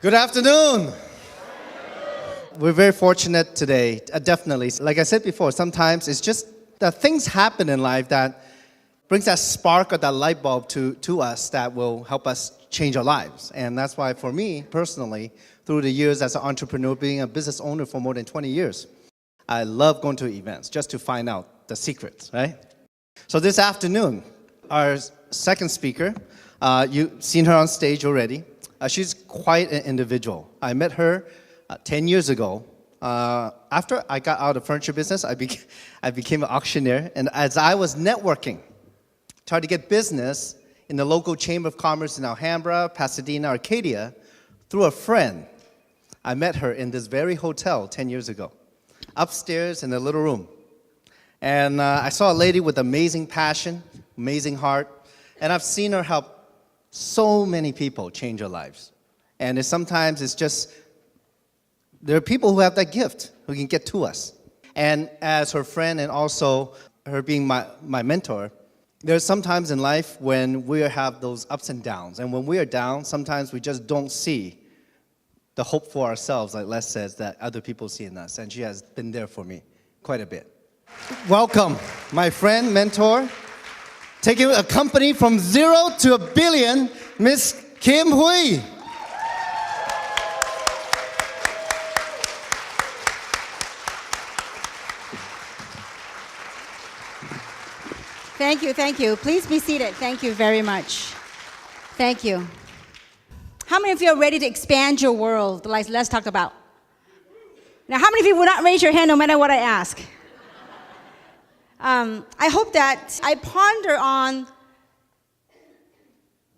Good afternoon. We're very fortunate today, definitely. Like I said before, sometimes it's just that things happen in life that brings that spark or that light bulb to us that will help us change our lives. And that's why for me, personally, through the years as an entrepreneur, being a business owner for more than 20 years, I love going to events just to find out the secrets, right? So this afternoon, our second speaker, you've seen her on stage already. She's quite an individual. I met her 10 years ago. After I got out of the furniture business, I became an auctioneer. And as I was networking, trying to get business in the local Chamber of Commerce in Alhambra, Pasadena, Arcadia, through a friend, I met her in this very hotel 10 years ago, upstairs in a little room. And I saw a lady with amazing passion, amazing heart, and I've seen her help so many people change their lives. And sometimes it's just, there are people who have that gift, who can get to us. And as her friend and also her being my mentor, there's sometimes in life when we have those ups and downs. And when we are down, sometimes we just don't see the hope for ourselves, like Les says, that other people see in us. And she has been there for me quite a bit. Welcome, my friend, mentor, taking a company from 0 to $1 billion, Miss Kim Hui. Thank you. Please be seated. Thank you very much. Thank you. How many of you are ready to expand your world, like let's talk about? Now, how many of you will not raise your hand no matter what I ask? I hope that I ponder on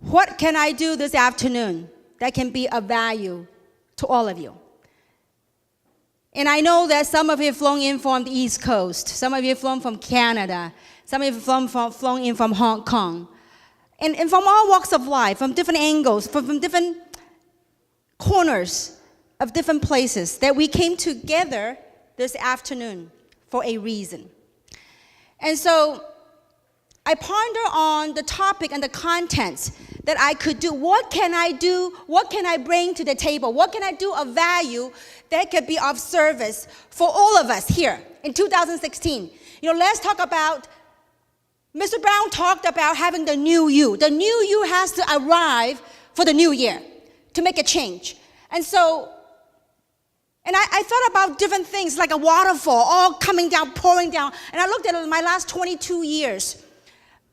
what can I do this afternoon that can be of value to all of you. And I know that some of you have flown in from the East Coast. Some of you have flown from Canada. Some of you have flown in from Hong Kong. And from all walks of life, from different angles, from different corners of different places, that we came together this afternoon for a reason. And so I ponder on the topic and the contents that I could do. What can I do? What can I bring to the table? What can I do of value that could be of service for all of us here in 2016? Let's talk about, Mr. Brown talked about having the new you. The new you has to arrive for the new year to make a change. And so, I thought about different things like a waterfall all coming down, pouring down. And I looked at my last 22 years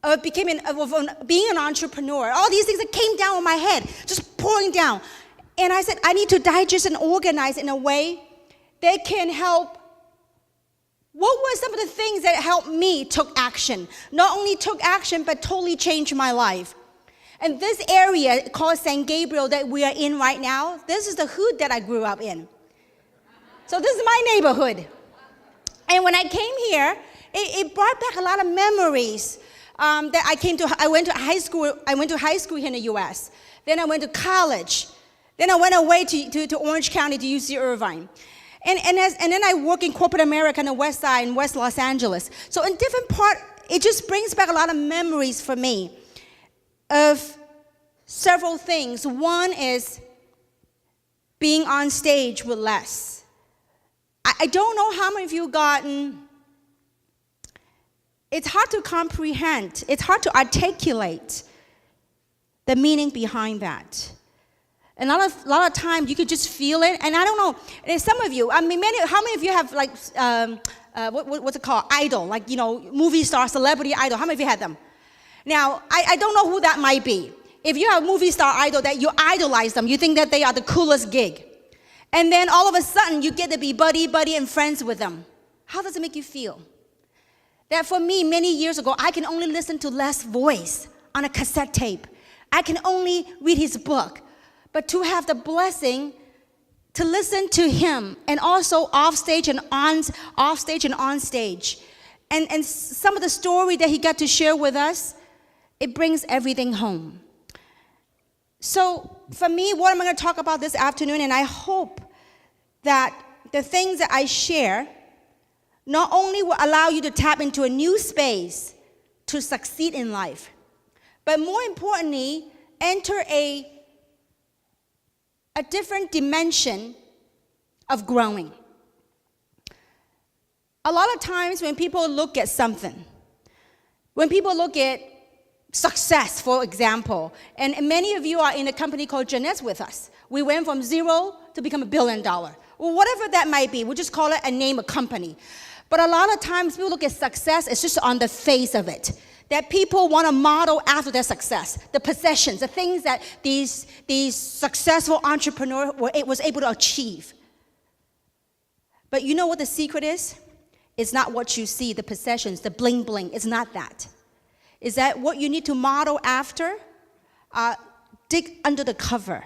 of being an entrepreneur. All these things that came down on my head, just pouring down. And I said, I need to digest and organize in a way that can help. What were some of the things that helped me took action? Not only took action, but totally changed my life. And this area called San Gabriel that we are in right now, this is the hood that I grew up in. So this is my neighborhood. And when I came here, it brought back a lot of memories that I went to high school here in the U.S. Then I went to college. Then I went away to Orange County to UC Irvine. And then I work in corporate America on the west side in West Los Angeles. So in different parts, it just brings back a lot of memories for me of several things. One is being on stage with Les. I don't know how many of you gotten, it's hard to comprehend, it's hard to articulate the meaning behind that. And a lot of times you could just feel it, and I don't know, and some of you, how many of you have like, what's it called, idol, like, movie star, celebrity idol, how many of you had them? Now, I don't know who that might be. If you have a movie star idol that you idolize them, you think that they are the coolest gig. And then all of a sudden, you get to be buddy, and friends with them. How does it make you feel? That for me, many years ago, I can only listen to Les' voice on a cassette tape. I can only read his book. But to have the blessing to listen to him, and also off stage and on stage, and some of the story that he got to share with us, it brings everything home. So for me, what I'm going to talk about this afternoon, and I hope that the things that I share not only will allow you to tap into a new space to succeed in life, but more importantly, enter a a different dimension of growing. A lot of times when people look at something, when people look at success, for example, and many of you are in a company called Jeunesse with us. We went from zero to become $1 billion. Well, whatever that might be, we'll just call it a name, a company. But a lot of times people look at success, it's just on the face of it. That people want to model after their success, the possessions, the things that these successful entrepreneurs was able to achieve. But you know what the secret is? It's not what you see, the possessions, the bling bling. It's not that. Is that what you need to model after? Dig under the cover.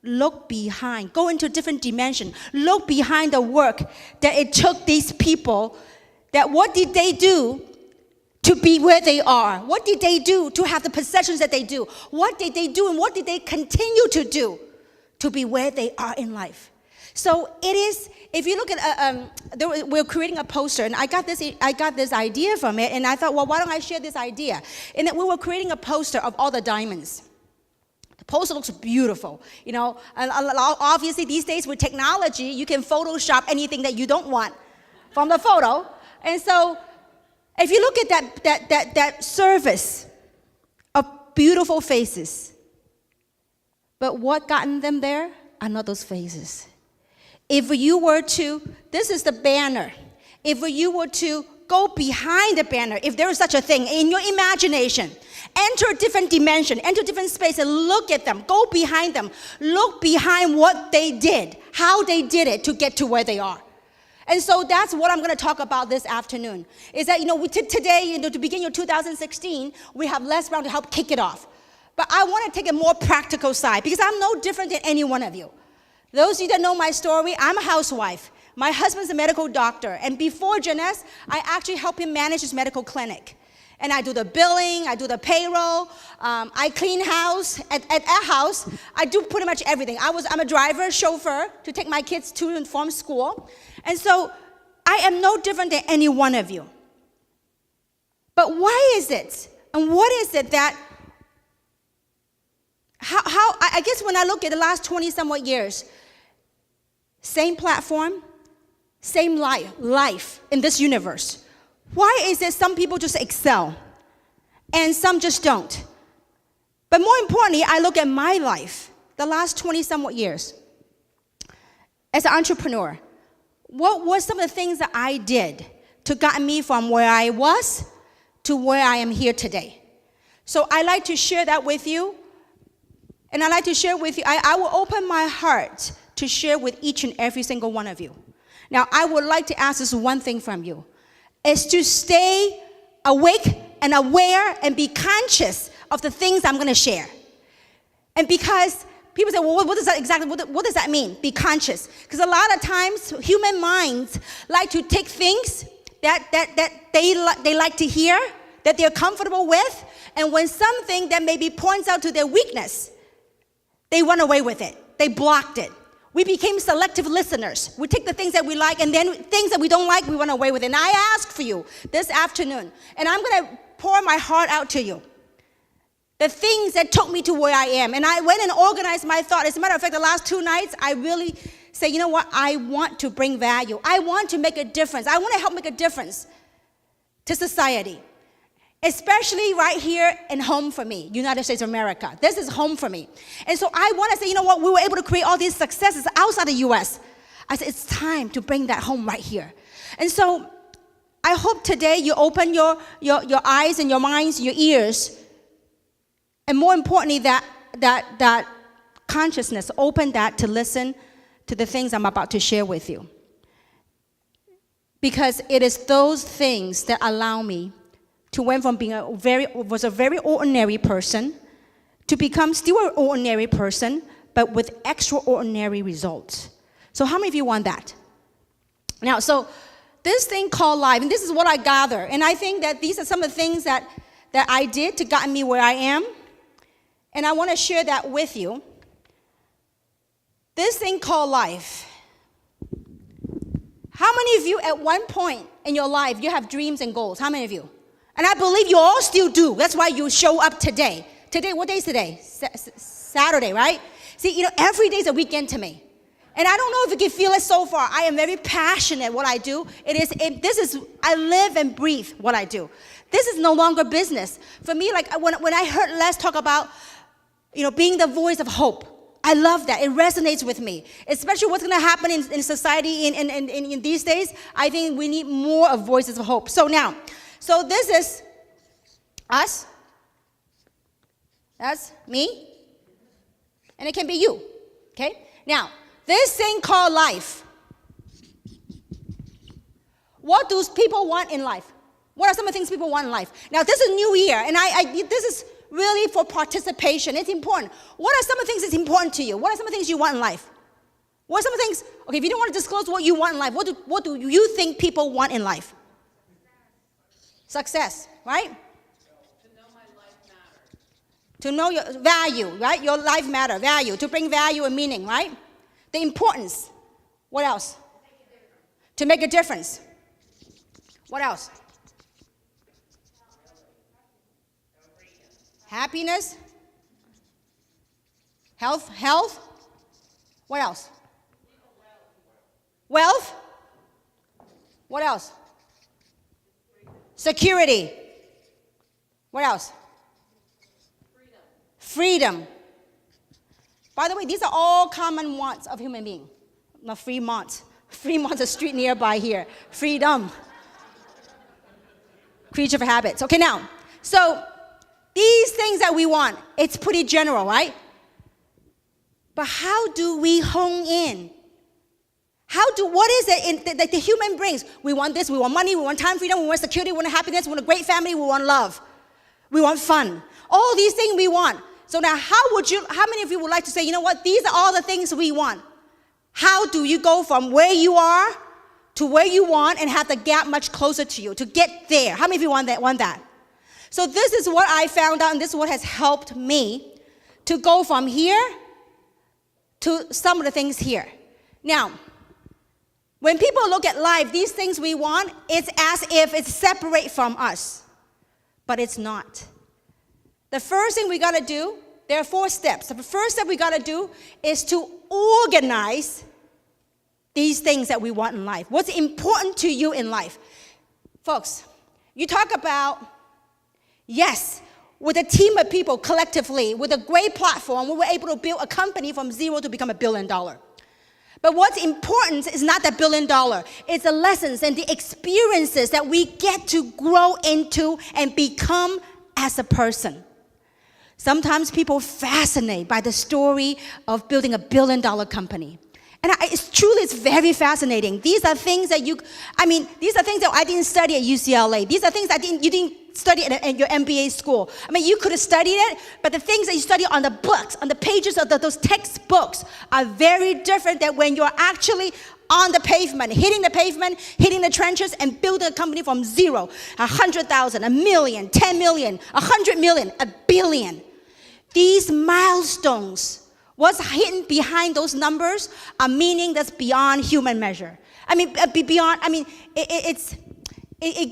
Look behind. Go into a different dimension. Look behind the work that it took these people. That what did they do to be where they are? What did they do to have the possessions that they do? What did they do and what did they continue to do to be where they are in life? So it is, if you look at, we're creating a poster, and I got this idea from it, and I thought, well, why don't I share this idea? And we were creating a poster of all the diamonds. The poster looks beautiful, you know. And obviously, these days with technology, you can Photoshop anything that you don't want from the photo. And so, if you look at that service of beautiful faces, but what gotten them there are not those faces. If you were to, this is the banner. If you were to go behind the banner, if there is such a thing, in your imagination, enter a different dimension, enter a different space and look at them, go behind them, look behind what they did, how they did it to get to where they are. And so that's what I'm going to talk about this afternoon, is that, today, to begin your 2016, we have Les Brown to help kick it off. But I want to take a more practical side, because I'm no different than any one of you. Those of you that know my story, I'm a housewife. My husband's a medical doctor. And before Jeunesse, I actually help him manage his medical clinic. And I do the billing, I do the payroll, I clean house. At house, I do pretty much everything. I'm a driver, chauffeur, to take my kids to and from school. And so I am no different than any one of you. But why is it, and what is it that, I guess when I look at the last 20-somewhat years, same platform, same life in this universe. Why is it some people just excel and some just don't? But more importantly, I look at my life, the last 20-somewhat years. As an entrepreneur, what were some of the things that I did to get me from where I was to where I am here today? So I like to share that with you. And I'd like to share with you, I will open my heart to share with each and every single one of you. Now, I would like to ask this one thing from you, is to stay awake and aware and be conscious of the things I'm going to share. And because people say, well, what does that mean, be conscious? Because a lot of times, human minds like to take things that they like to hear, that they're comfortable with, and when something that maybe points out to their weakness, they run away with it. They blocked it. We became selective listeners. We take the things that we like, and then things that we don't like, we run away with it. And I ask for you this afternoon, and I'm going to pour my heart out to you. The things that took me to where I am. And I went and organized my thought. As a matter of fact, the last 2 nights, I really say, you know what? I want to bring value. I want to make a difference. I want to help make a difference to society. Especially right here in home for me, United States of America. This is home for me. And so I want to say, you know what? We were able to create all these successes outside the U.S. I said, it's time to bring that home right here. And so I hope today you open your eyes and your minds, your ears, and more importantly, that consciousness, open that to listen to the things I'm about to share with you. Because it is those things that allow me to went from being a very ordinary person to become still an ordinary person, but with extraordinary results. So how many of you want that? Now, so this thing called life, and this is what I gather, and I think that these are some of the things that I did to get me where I am, and I want to share that with you. This thing called life. How many of you at one point in your life, you have dreams and goals? How many of you? And I believe you all still do. That's why you show up today. Today, what day is today? Saturday, right? See, every day is a weekend to me. And I don't know if you can feel it so far. I am very passionate what I do. I live and breathe what I do. This is no longer business. For me, like when I heard Les talk about, being the voice of hope, I love that. It resonates with me. Especially what's going to happen in society in these days. I think we need more of voices of hope. So this is us. That's me. And it can be you. Okay? Now, this thing called life. What do people want in life? What are some of the things people want in life? Now, this is New Year, and this is really for participation. It's important. What are some of the things that's important to you? What are some of the things you want in life? What are some of the things, okay, if you don't want to disclose what you want in life, what do you think people want in life? Success, right? To know my life matters. To know your value, right? Your life matter, value. To bring value and meaning, right? The importance. What else? To make a difference. What else? Happiness. Health. What else? Wealth. What else? Security. What else? Freedom. By the way, these are all common wants of human being. Not Fremont. Fremont's a street nearby here. Freedom. Creature of habits. Okay, now, so these things that we want, it's pretty general, right? But how do we hone in? What is it that the human brings? We want this, we want money, we want time freedom, we want security, we want happiness, we want a great family, we want love. We want fun. All these things we want. So now how many of you would like to say, you know what, these are all the things we want? How do you go from where you are to where you want and have the gap much closer to you to get there? How many of you want that? So this is what I found out, and this is what has helped me to go from here to some of the things here. Now, when people look at life, these things we want, it's as if it's separate from us. But it's not. The first thing we got to do, there are 4 steps. The first step we got to do is to organize these things that we want in life. What's important to you in life? Folks, you talk about, yes, with a team of people collectively, with a great platform, we were able to build a company from zero to become $1 billion. But what's important is not the $1 billion. It's the lessons and the experiences that we get to grow into and become as a person. Sometimes people fascinate by the story of building $1 billion company. And it's very fascinating. These are things that these are things that I didn't study at UCLA. These are things you didn't study at your MBA school. You could have studied it, but the things that you study on the books, on the pages of those textbooks are very different than when you're actually on the pavement, hitting the trenches, and building a company from zero, 100,000, 1 million, 10 million, 100 million, 1 billion. These milestones, what's hidden behind those numbers are meaning that's beyond human measure. It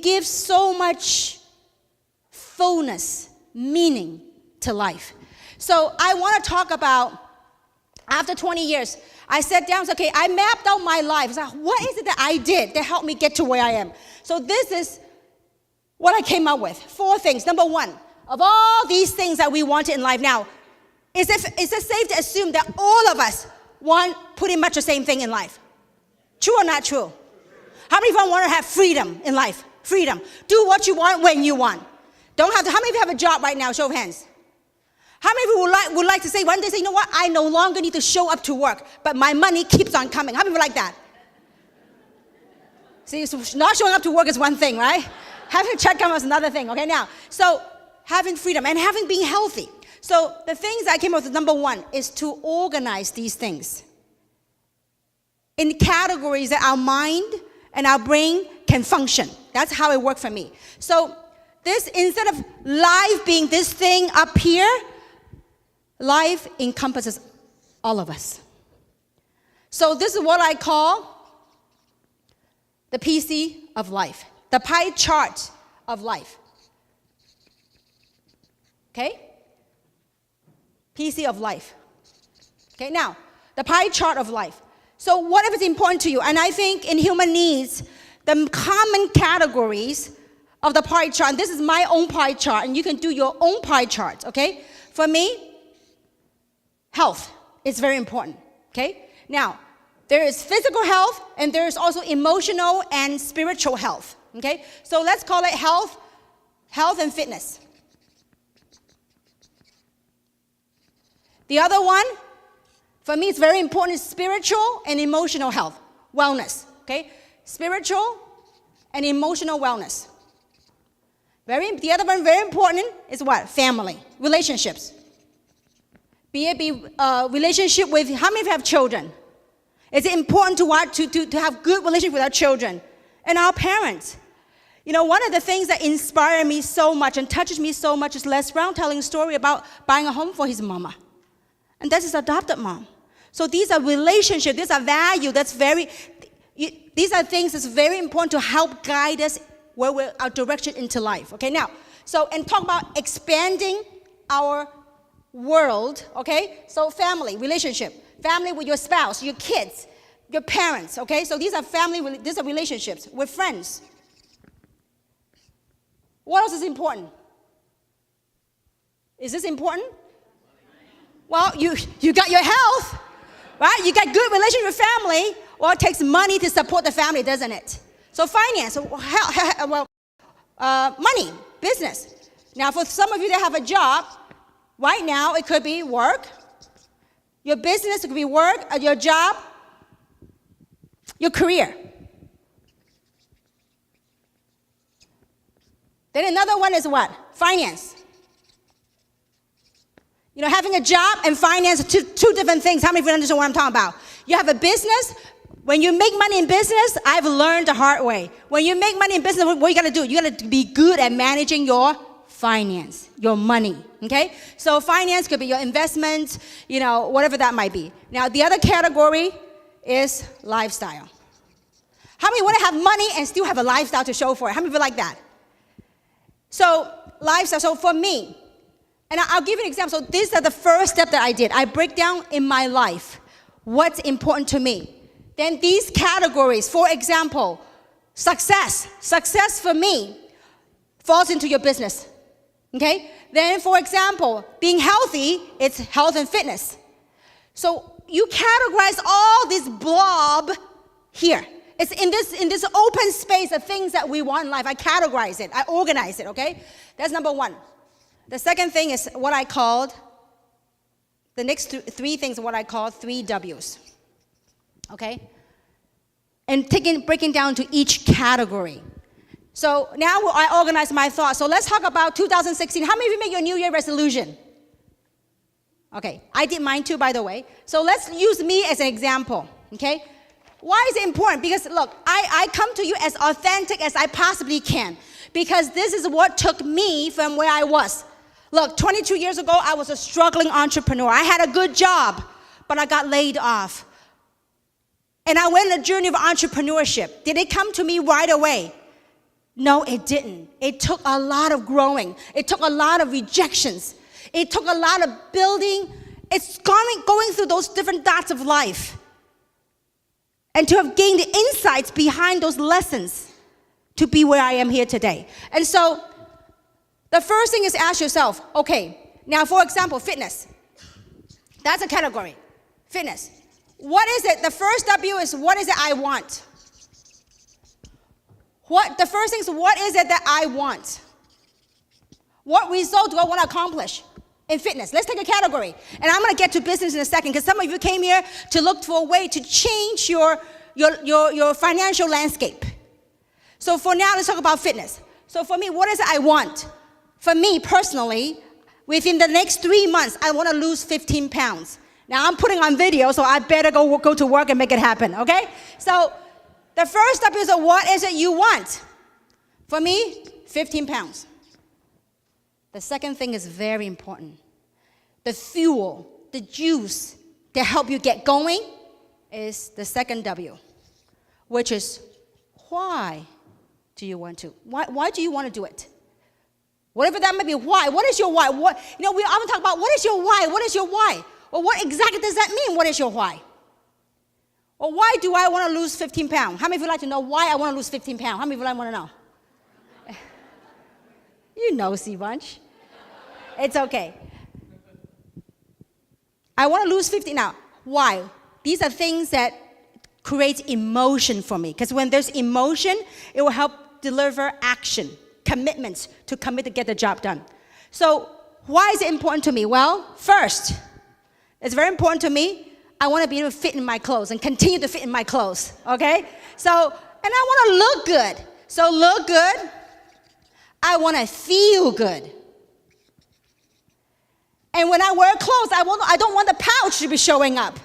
gives so much fullness, meaning to life. So I want to talk about, after 20 years, I sat down and said, okay, I mapped out my life. I said, what is it that I did that helped me get to where I am? So this is what I came up with. 4 things. Number 1, of all these things that we want in life now, is it safe to assume that all of us want pretty much the same thing in life? True or not true? How many of you want to have freedom in life? Freedom. Do what you want when you want. How many of you have a job right now? Show of hands. How many of you would like to say one day, you know what? I no longer need to show up to work, but my money keeps on coming. How many of you like that? See, so not showing up to work is one thing, right? Having a check come is another thing. Okay, now, so having freedom and being healthy. So the things I came up with, number 1, is to organize these things in categories that our mind and our brain can function. That's how it worked for me. So this, instead of life being this thing up here, life encompasses all of us. So this is what I call the PC of life, the pie chart of life. Okay? PC of life. Okay, now, the pie chart of life. So whatever is important to you, and I think in human needs, the common categories of the pie chart, and this is my own pie chart, and you can do your own pie chart, okay? For me, health is very important, okay? Now, there is physical health, and there is also emotional and spiritual health, okay? So let's call it health and fitness. The other one, for me, it's very important, is spiritual and emotional health, wellness, okay? Spiritual and emotional wellness. The other one, very important, is what? Family, relationships. Be it relationship with, how many of you have children? Is it important to have good relationship with our children and our parents? You know, one of the things that inspire me so much and touches me so much is Les Brown telling a story about buying a home for his mama. And that's his adopted mom. So these are relationships, these are value, these are things that's very important to help guide us our direction into life. Okay, now, and talk about expanding our world, okay? So family, relationship, family with your spouse, your kids, your parents, okay? So these are these are relationships with friends. What else is important? Is this important? Well, you got your health, right? You got good relationship with family. Well, it takes money to support the family, doesn't it? So finance, money, business. Now, for some of you that have a job, right now it could be work. Your business could be work, your job, your career. Then another one is what? Finance. You know, having a job and finance are two different things. How many of you understand what I'm talking about? You have a business. When you make money in business, I've learned the hard way. When you make money in business, what you got to do? You got to be good at managing your finance, your money, okay? So finance could be your investments, you know, whatever that might be. Now, the other category is lifestyle. How many want to have money and still have a lifestyle to show for it? How many of you like that? So, lifestyle. So for me, and I'll give you an example. So these are the first step that I did. I break down in my life what's important to me. Then these categories, for example, success. Success for me falls into your business, okay? Then, for example, being healthy, it's health and fitness. So you categorize all this blob here. It's in this open space of things that we want in life. I categorize it. I organize it, okay? That's number one. The second thing is what I called, the next three things are what I call 3 W's. Okay? And breaking down to each category. So now I organize my thoughts. So let's talk about 2016. How many of you made your New Year resolution? Okay, I did mine too, by the way. So let's use me as an example. Okay? Why is it important? Because look, I come to you as authentic as I possibly can. Because this is what took me from where I was. Look, 22 years ago, I was a struggling entrepreneur. I had a good job, but I got laid off. And I went on a journey of entrepreneurship. Did it come to me right away? No, it didn't. It took a lot of growing. It took a lot of rejections. It took a lot of building. It's going through those different dots of life. And to have gained the insights behind those lessons to be where I am here today. And so, the first thing is ask yourself, okay, now for example, fitness. That's a category, fitness. What is it? The first W is what is it I want? The first thing is what is it that I want? What result do I want to accomplish in fitness? Let's take a category. And I'm going to get to business in a second because some of you came here to look for a way to change your financial landscape. So for now, let's talk about fitness. So for me, what is it I want? For me personally, within the next 3 months, I want to lose 15 pounds. Now, I'm putting on video, so I better go to work and make it happen, okay? So the first step is what is it you want? For me, 15 pounds. The second thing is very important. The fuel, the juice to help you get going is the second W, which is why do you want to? Why do you want to do it? Whatever that might be, why? What is your why? We often talk about what is your why? What is your why? Well, what exactly does that mean? What is your why? Well, why do I want to lose 15 pounds? How many of you like to know why I want to lose 15 pounds? How many of you want to know? You know, Sea Bunch. It's okay. I want to lose 15. Now, why? These are things that create emotion for me. Because when there's emotion, it will help deliver action, commitments to commit to get the job done. So why is it important to me? Well, first, it's very important to me. I want to be able to fit in my clothes and continue to fit in my clothes, okay? So, and I want to look good. So look good. I want to feel good. And when I wear clothes, I don't want the pouch to be showing up.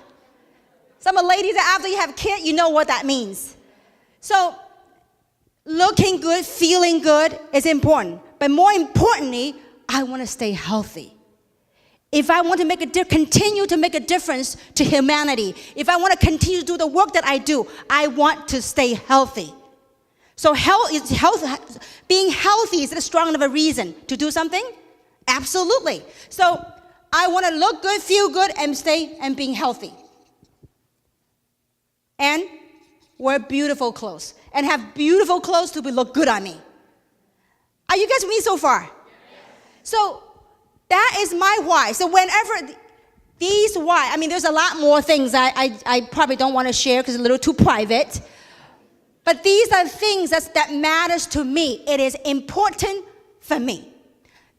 Some of the ladies that after you have kids, you know what that means. So looking good, feeling good is important. But more importantly, I want to stay healthy. If I want to continue to make a difference to humanity, if I want to continue to do the work that I do, I want to stay healthy. So being healthy, is it a strong enough a reason to do something? Absolutely. So I want to look good, feel good, and being healthy. And wear beautiful clothes. And have beautiful clothes to look good on me. Are you guys with me so far? Yes. So that is my why. So whenever these why, there's a lot more things I probably don't want to share because it's a little too private. But these are things that matters to me. It is important for me.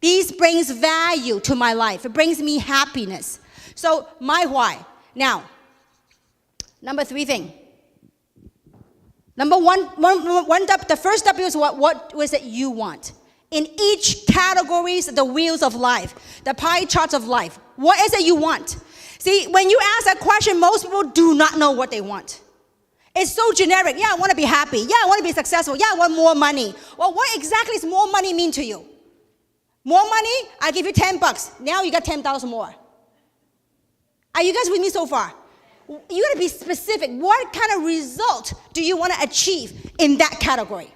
These brings value to my life. It brings me happiness. So my why. Now, number 3 thing. Number one, the first W is what was it you want? In each categories, the wheels of life, the pie charts of life. What is it you want? See, when you ask that question, most people do not know what they want. It's so generic. Yeah, I want to be happy. Yeah, I want to be successful. Yeah, I want more money. Well, what exactly does more money mean to you? More money? I give you $10. Now you got 10,000 more. Are you guys with me so far? You got to be specific. What kind of result do you want to achieve in that category?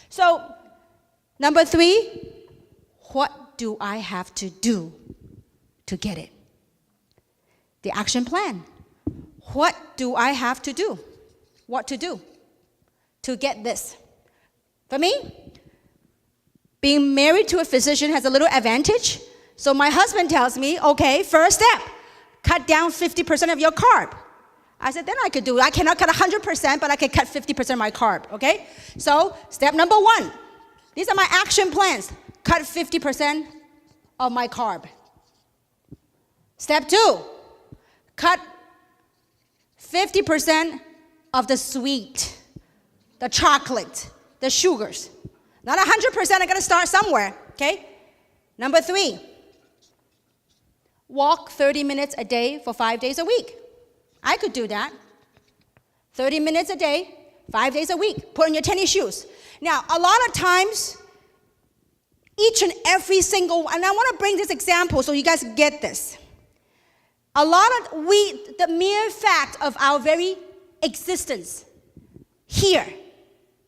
So, number 3, what do I have to do to get it? The action plan. What do I have to do? What to do to get this? For me, being married to a physician has a little advantage. So my husband tells me, okay, first step, cut down 50% of your carb. I said, then I could do it. I cannot cut 100%, but I can cut 50% of my carb, okay? So step number 1, these are my action plans. Cut 50% of my carb. Step 2, cut 50% of the sweet, the chocolate, the sugars. Not 100%, I gotta start somewhere, okay? Number 3, walk 30 minutes a day for 5 days a week. I could do that. 30 minutes a day, 5 days a week. Put on your tennis shoes. Now, a lot of times, each and every single, and I want to bring this example so you guys get this. The mere fact of our very existence here,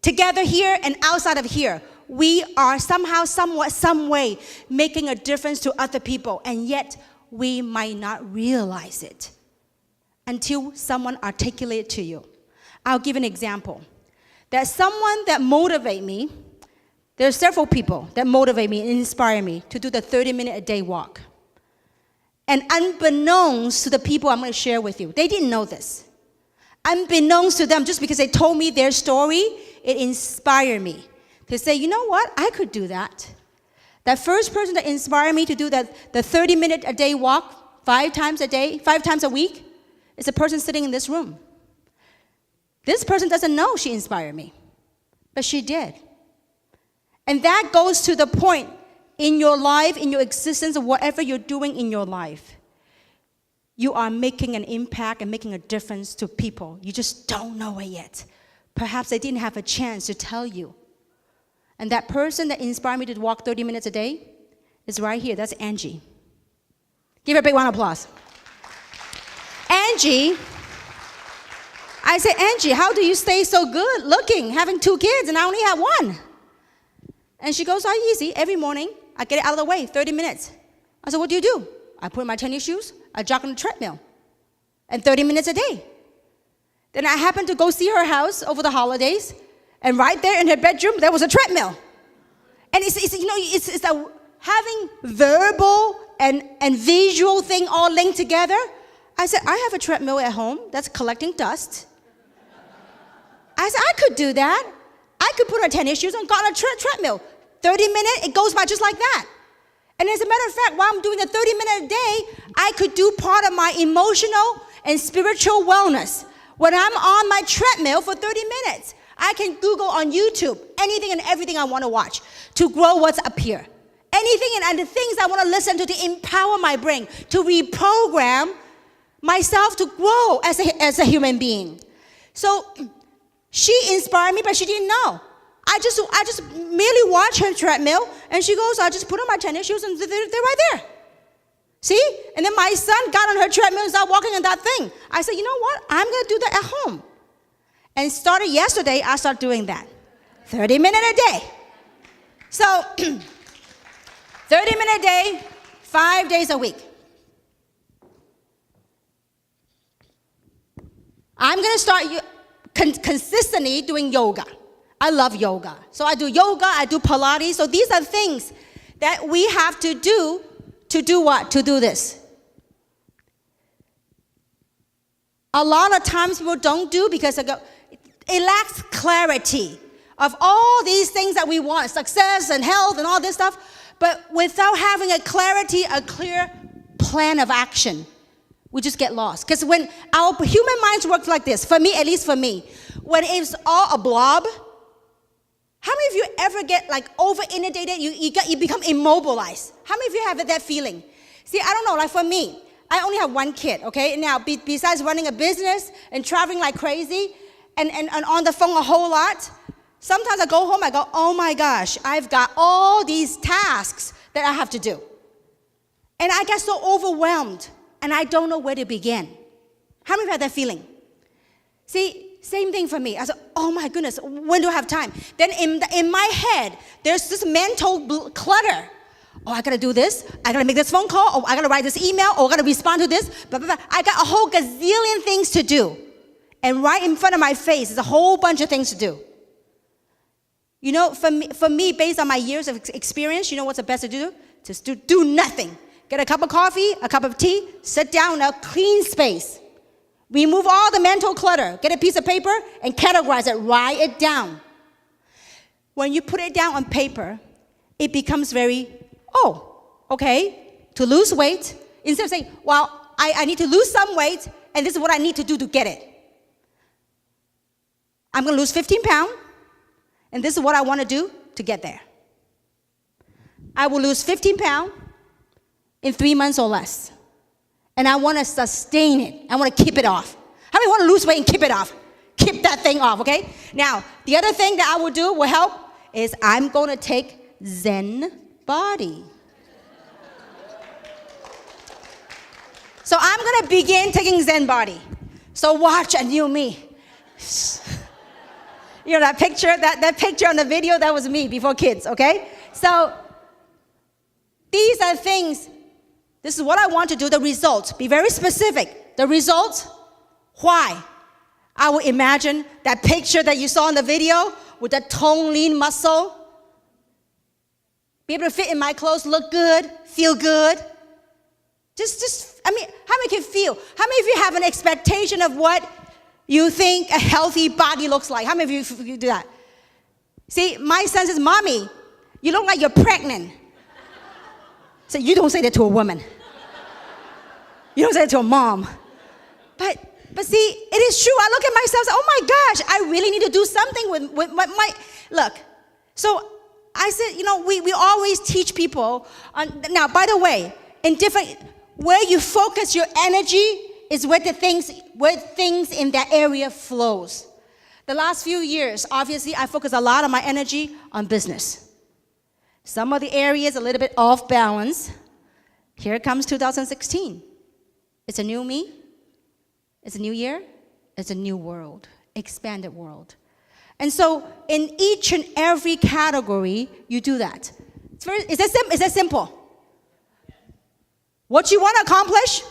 together here and outside of here, we are somehow, somewhat, some way making a difference to other people, and yet we might not realize it until someone articulates it to you. I'll give an example. There's someone that motivates me. There are several people that motivate me and inspire me to do the 30-minute-a-day walk. And unbeknownst to the people I'm going to share with you, they didn't know this. Unbeknownst to them, just because they told me their story, it inspired me to say, you know what, I could do that. That first person that inspired me to do the 30-minute-a-day walk 5 times a week, is a person sitting in this room. This person doesn't know she inspired me, but she did. And that goes to the point in your life, in your existence, of whatever you're doing in your life. You are making an impact and making a difference to people. You just don't know it yet. Perhaps they didn't have a chance to tell you. And that person that inspired me to walk 30 minutes a day is right here. That's Angie. Give her a big round of applause. Angie, I said, Angie, how do you stay so good looking, having 2 kids, and I only have 1? And she goes, easy. Every morning, I get it out of the way, 30 minutes. I said, what do? I put on my tennis shoes, I jog on the treadmill, and 30 minutes a day. Then I happened to go see her house over the holidays, and right there in her bedroom, there was a treadmill. And it's a having verbal and visual thing all linked together. I said, I have a treadmill at home that's collecting dust. I said, I could do that. I could put on tennis shoes and go on a treadmill. 30 minutes, it goes by just like that. And as a matter of fact, while I'm doing the 30-minute a day, I could do part of my emotional and spiritual wellness. When I'm on my treadmill for 30 minutes, I can Google on YouTube anything and everything I want to watch to grow what's up here. Anything and the things I want to listen to empower my brain, to reprogram myself to grow as a human being. So she inspired me, but she didn't know. I just merely watch her treadmill, and she goes, I just put on my tennis shoes, and they're right there. See? And then my son got on her treadmill and started walking on that thing. I said, you know what? I'm going to do that at home. And started yesterday, I started doing that. 30 minutes a day. So, 30 minutes a day, 5 days a week. I'm going to start consistently doing yoga. I love yoga. So I do yoga, I do Pilates. So these are things that we have to do what? To do this. A lot of times people don't do because it lacks clarity of all these things that we want, success and health and all this stuff, but without having a clear plan of action, we just get lost. Because when our human minds work like this, for me, at least for me, when it's all a blob, how many of you ever get like over inundated? You become immobilized. How many of you have that feeling? See, I don't know, like for me, I only have one kid, okay? Now, besides running a business and traveling like crazy and on the phone a whole lot, sometimes I go home, I go, oh my gosh, I've got all these tasks that I have to do. And I get so overwhelmed, and I don't know where to begin. How many of you have that feeling? See, same thing for me. I said, oh my goodness, when do I have time? Then in my head, there's this mental clutter. Oh, I gotta do this. I gotta make this phone call. Oh, I gotta write this email. Oh, I gotta respond to this. Blah, blah, blah. I got a whole gazillion things to do. And right in front of my face is a whole bunch of things to do. You know, for me, based on my years of experience, you know what's the best to do? Just do nothing. Get a cup of coffee, a cup of tea, sit down in a clean space. Remove all the mental clutter. Get a piece of paper and categorize it. Write it down. When you put it down on paper, it becomes very, okay, to lose weight. Instead of saying, well, I need to lose some weight, and this is what I need to do to get it. I'm going to lose 15 pounds, and this is what I want to do to get there. I will lose 15 pounds in 3 months or less. And I want to sustain it. I want to keep it off. How many want to lose weight and keep it off? Keep that thing off, okay? Now, the other thing that I will help, is I'm going to take Zen Body. So I'm going to begin taking Zen Body. So watch a new me. You know that picture, that picture on the video, that was me before kids, okay? So these are things. This is what I want to do, the results. Be very specific. The results, why? I will imagine that picture that you saw in the video with that toned, lean muscle. Be able to fit in my clothes, look good, feel good. I mean, how many can feel? How many of you have an expectation of what you think a healthy body looks like? How many of you do that? See, my son says, Mommy, you look like you're pregnant. So you don't say that to a woman. You don't say that to a mom. But see, it is true. I look at myself and say, oh my gosh, I really need to do something with my look. So I said, you know, we always teach people. Now, by the way, where you focus your energy is where things in that area flows. The last few years, obviously, I focus a lot of my energy on business. Some of the areas a little bit off balance. Here comes 2016. It's a new me. It's a new year. It's a new world, expanded world. And so in each and every category, you do that. It's that simple. What you want to accomplish,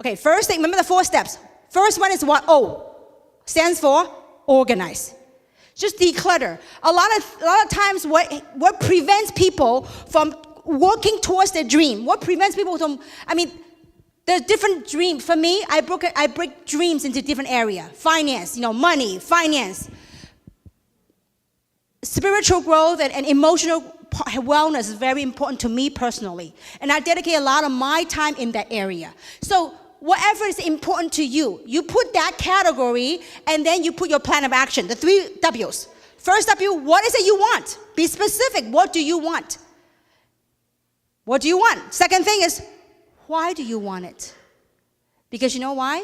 Okay, first thing, remember the 4 steps. First one is what? O stands for organize. Just declutter. A lot of times what prevents people from working towards their dream, what prevents people from, there's different dreams. For me, I break dreams into different areas. Finance, money, finance. Spiritual growth and emotional wellness is very important to me personally. And I dedicate a lot of my time in that area. So whatever is important to you, you put that category and then you put your plan of action, the 3 W's. First W, what is it you want? Be specific. What do you want? What do you want? Second thing is, why do you want it? Because you know why?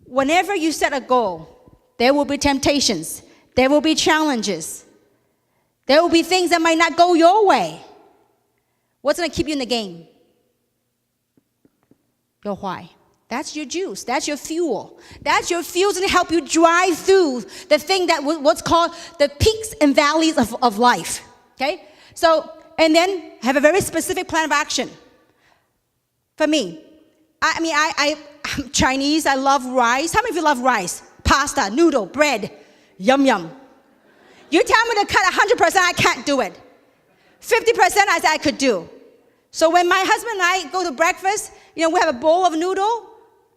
Whenever you set a goal, there will be temptations. There will be challenges. There will be things that might not go your way. What's going to keep you in the game? Your why. That's your juice. That's your fuel. That's your fuel to help you drive through the thing that what's called the peaks and valleys of life. Okay? So, and then have a very specific plan of action. For me, I'm Chinese. I love rice. How many of you love rice? Pasta, noodle, bread. Yum, yum. You tell me to cut 100%, I can't do it. 50% I said I could do. So when my husband and I go to breakfast, we have a bowl of noodle.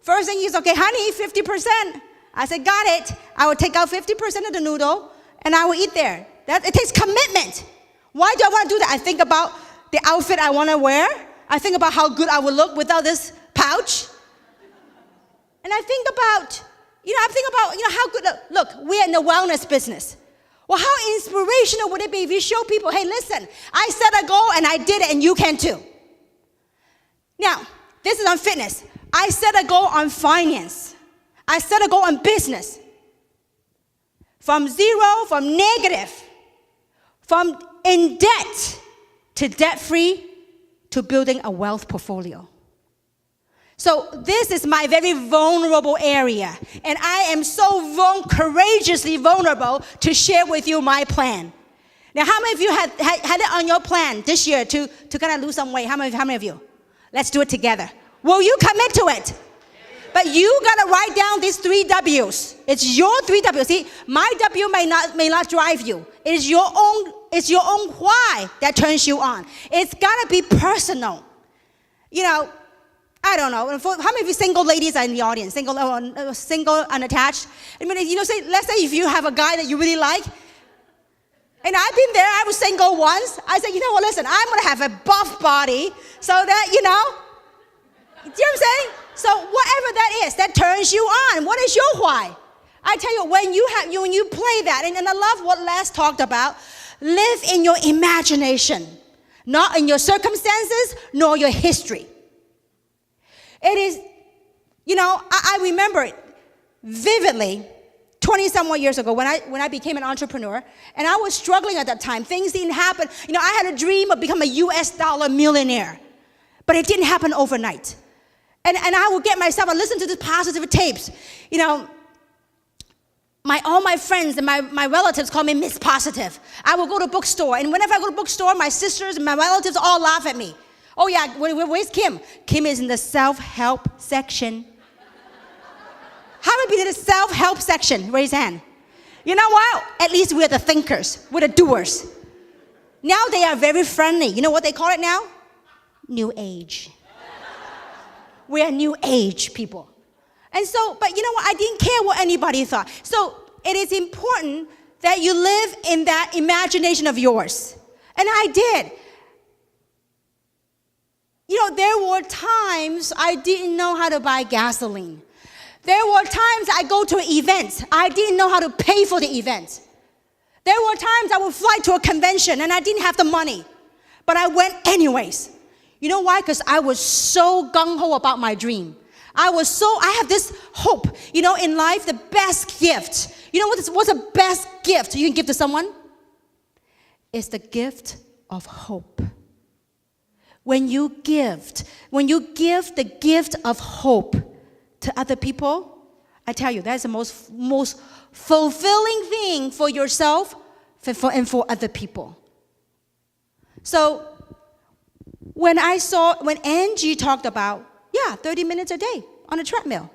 First thing he's, okay, honey, 50%. I said, got it. I will take out 50% of the noodle, and I will eat there. It takes commitment. Why do I want to do that? I think about the outfit I want to wear. I think about how good I would look without this pouch. And I think about, how good, look, we're in the wellness business. Well, how inspirational would it be if you show people, hey, listen, I set a goal and I did it and you can too. Now, this is on fitness. I set a goal on finance. I set a goal on business. From zero, from negative, from in debt to debt-free to building a wealth portfolio. So this is my very vulnerable area. And I am so courageously vulnerable to share with you my plan. Now, how many of you had it on your plan this year to kind of lose some weight? How many of you? Let's do it together. Will you commit to it? But you got to write down these 3 W's. It's your 3 W's. See, my W may not drive you. It is your own why that turns you on. It's got to be personal. I don't know. How many of you single ladies are in the audience? Single, unattached? Let's say if you have a guy that you really like, and I've been there, I was single once. I said, listen, I'm going to have a buff body so that, you know what I'm saying? So whatever that is, that turns you on. What is your why? I tell you, when you play that, and I love what Les talked about, live in your imagination, not in your circumstances, nor your history. It is, I remember it vividly 20-somewhat years ago when I became an entrepreneur, and I was struggling at that time. Things didn't happen. I had a dream of becoming a US dollar millionaire, but it didn't happen overnight. And I would get myself, I listen to the positive tapes. All my friends and my relatives call me Miss Positive. I will go to bookstore, and whenever I go to bookstore, my sisters and my relatives all laugh at me. Oh yeah, where's Kim? Kim is in the self-help section. How many people in the self-help section? Raise hand. You know what? At least we're the thinkers. We're the doers. Now they are very friendly. You know what they call it now? New age. We are new age people. And so, but you know what? I didn't care what anybody thought. So it is important that you live in that imagination of yours. And I did. There were times I didn't know how to buy gasoline. There were times I go to an event. I didn't know how to pay for the event. There were times I would fly to a convention and I didn't have the money. But I went anyways. You know why? Because I was so gung-ho about my dream. I have this hope. In life, the best gift. What's the best gift you can give to someone? It's the gift of hope. When you give the gift of hope to other people, I tell you, that's the most fulfilling thing for yourself and for other people. So when Angie talked about, yeah, 30 minutes a day on a treadmill.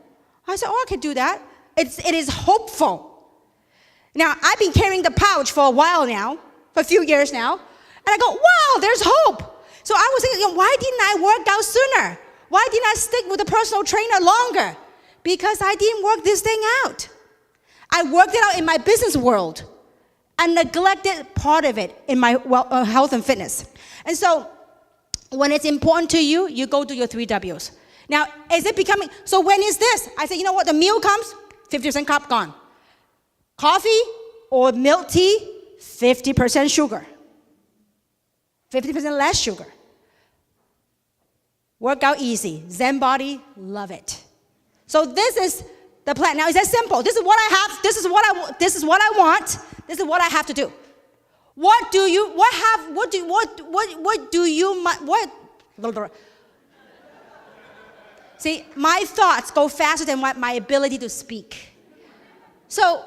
I said, oh, I could do that. It is hopeful. Now, I've been carrying the pouch for a while now, for a few years now, and I go, wow, there's hope. So I was thinking, why didn't I work out sooner? Why didn't I stick with a personal trainer longer? Because I didn't work this thing out. I worked it out in my business world and neglected part of it in my health and fitness. And so when it's important to you, you go do your 3 W's. Now, is it becoming, so when is this? I say, you know what, the meal comes, 50% carb gone. Coffee or milk tea, 50% sugar. 50% less sugar. Work out easy. Zen body, love it. So this is the plan. Now, is that simple? This is what I have. This is what I want. This is what I have to do. See, my thoughts go faster than my ability to speak. So,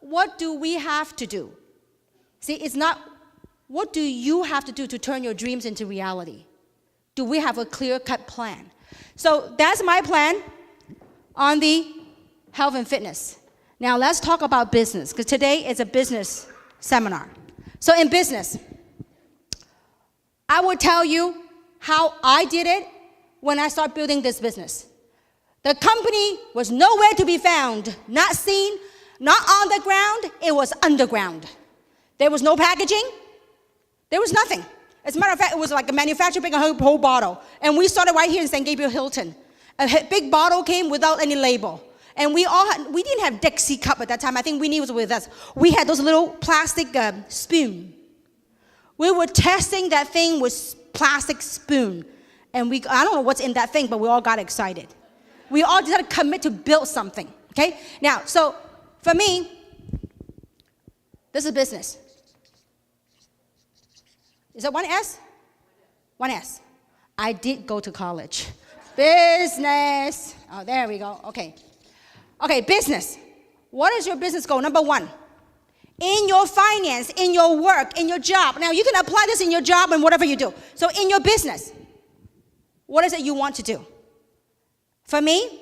what do we have to do? See, it's not, what do you have to do to turn your dreams into reality? Do we have a clear-cut plan? So, that's my plan on the health and fitness. Now, let's talk about business, because today is a business seminar. So, in business, I will tell you how I did it when I started building this business. The company was nowhere to be found, not seen, not on the ground, it was underground. There was no packaging, there was nothing. As a matter of fact, it was like a manufacturer making a whole bottle. And we started right here in St. Gabriel Hilton. A big bottle came without any label. And we didn't have Dixie cup at that time. I think Winnie was with us. We had those little plastic spoon. We were testing that thing with plastic spoon. And I don't know what's in that thing, but we all got excited. We all decided to commit to build something, okay? Now, so for me, this is business. Is that one S? One S. I did go to college. Business. Oh, there we go. Okay. Okay, business. What is your business goal? Number 1. In your finance, in your work, in your job. Now, you can apply this in your job and whatever you do. So, in your business, what is it you want to do? For me,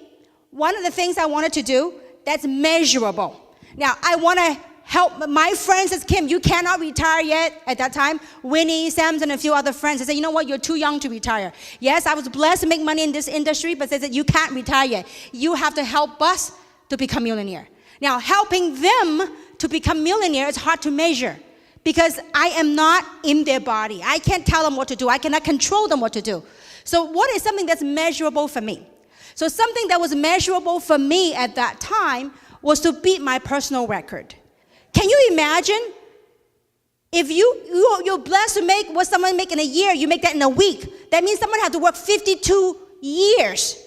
one of the things I wanted to do that's measurable. Now, I want to help my friends as Kim. You cannot retire yet at that time. Winnie, Samson, and a few other friends. They said, you know what, you're too young to retire. Yes, I was blessed to make money in this industry, but they said, you can't retire yet. You have to help us to become millionaire. Now, helping them to become millionaire is hard to measure because I am not in their body. I can't tell them what to do. I cannot control them what to do. So what is something that's measurable for me? So something that was measurable for me at that time was to beat my personal record. Can you imagine if you're blessed to make what someone make in a year, you make that in a week. That means someone had to work 52 years.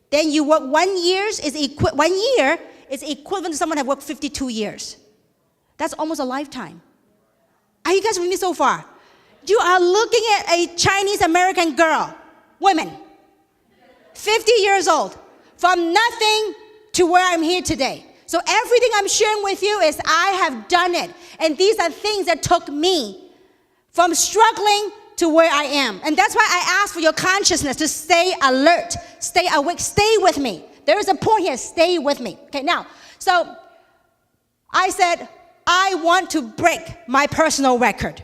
Then you work 1 year is equivalent to someone have worked 52 years. That's almost a lifetime. Are you guys with me so far? You are looking at a Chinese American girl, woman, 50 years old, from nothing to where I'm here today. So everything I'm sharing with you is I have done it. And these are things that took me from struggling to where I am. And that's why I ask for your consciousness to stay alert, stay awake, stay with me. There is a point here, stay with me. Okay, now, so I said, I want to break my personal record.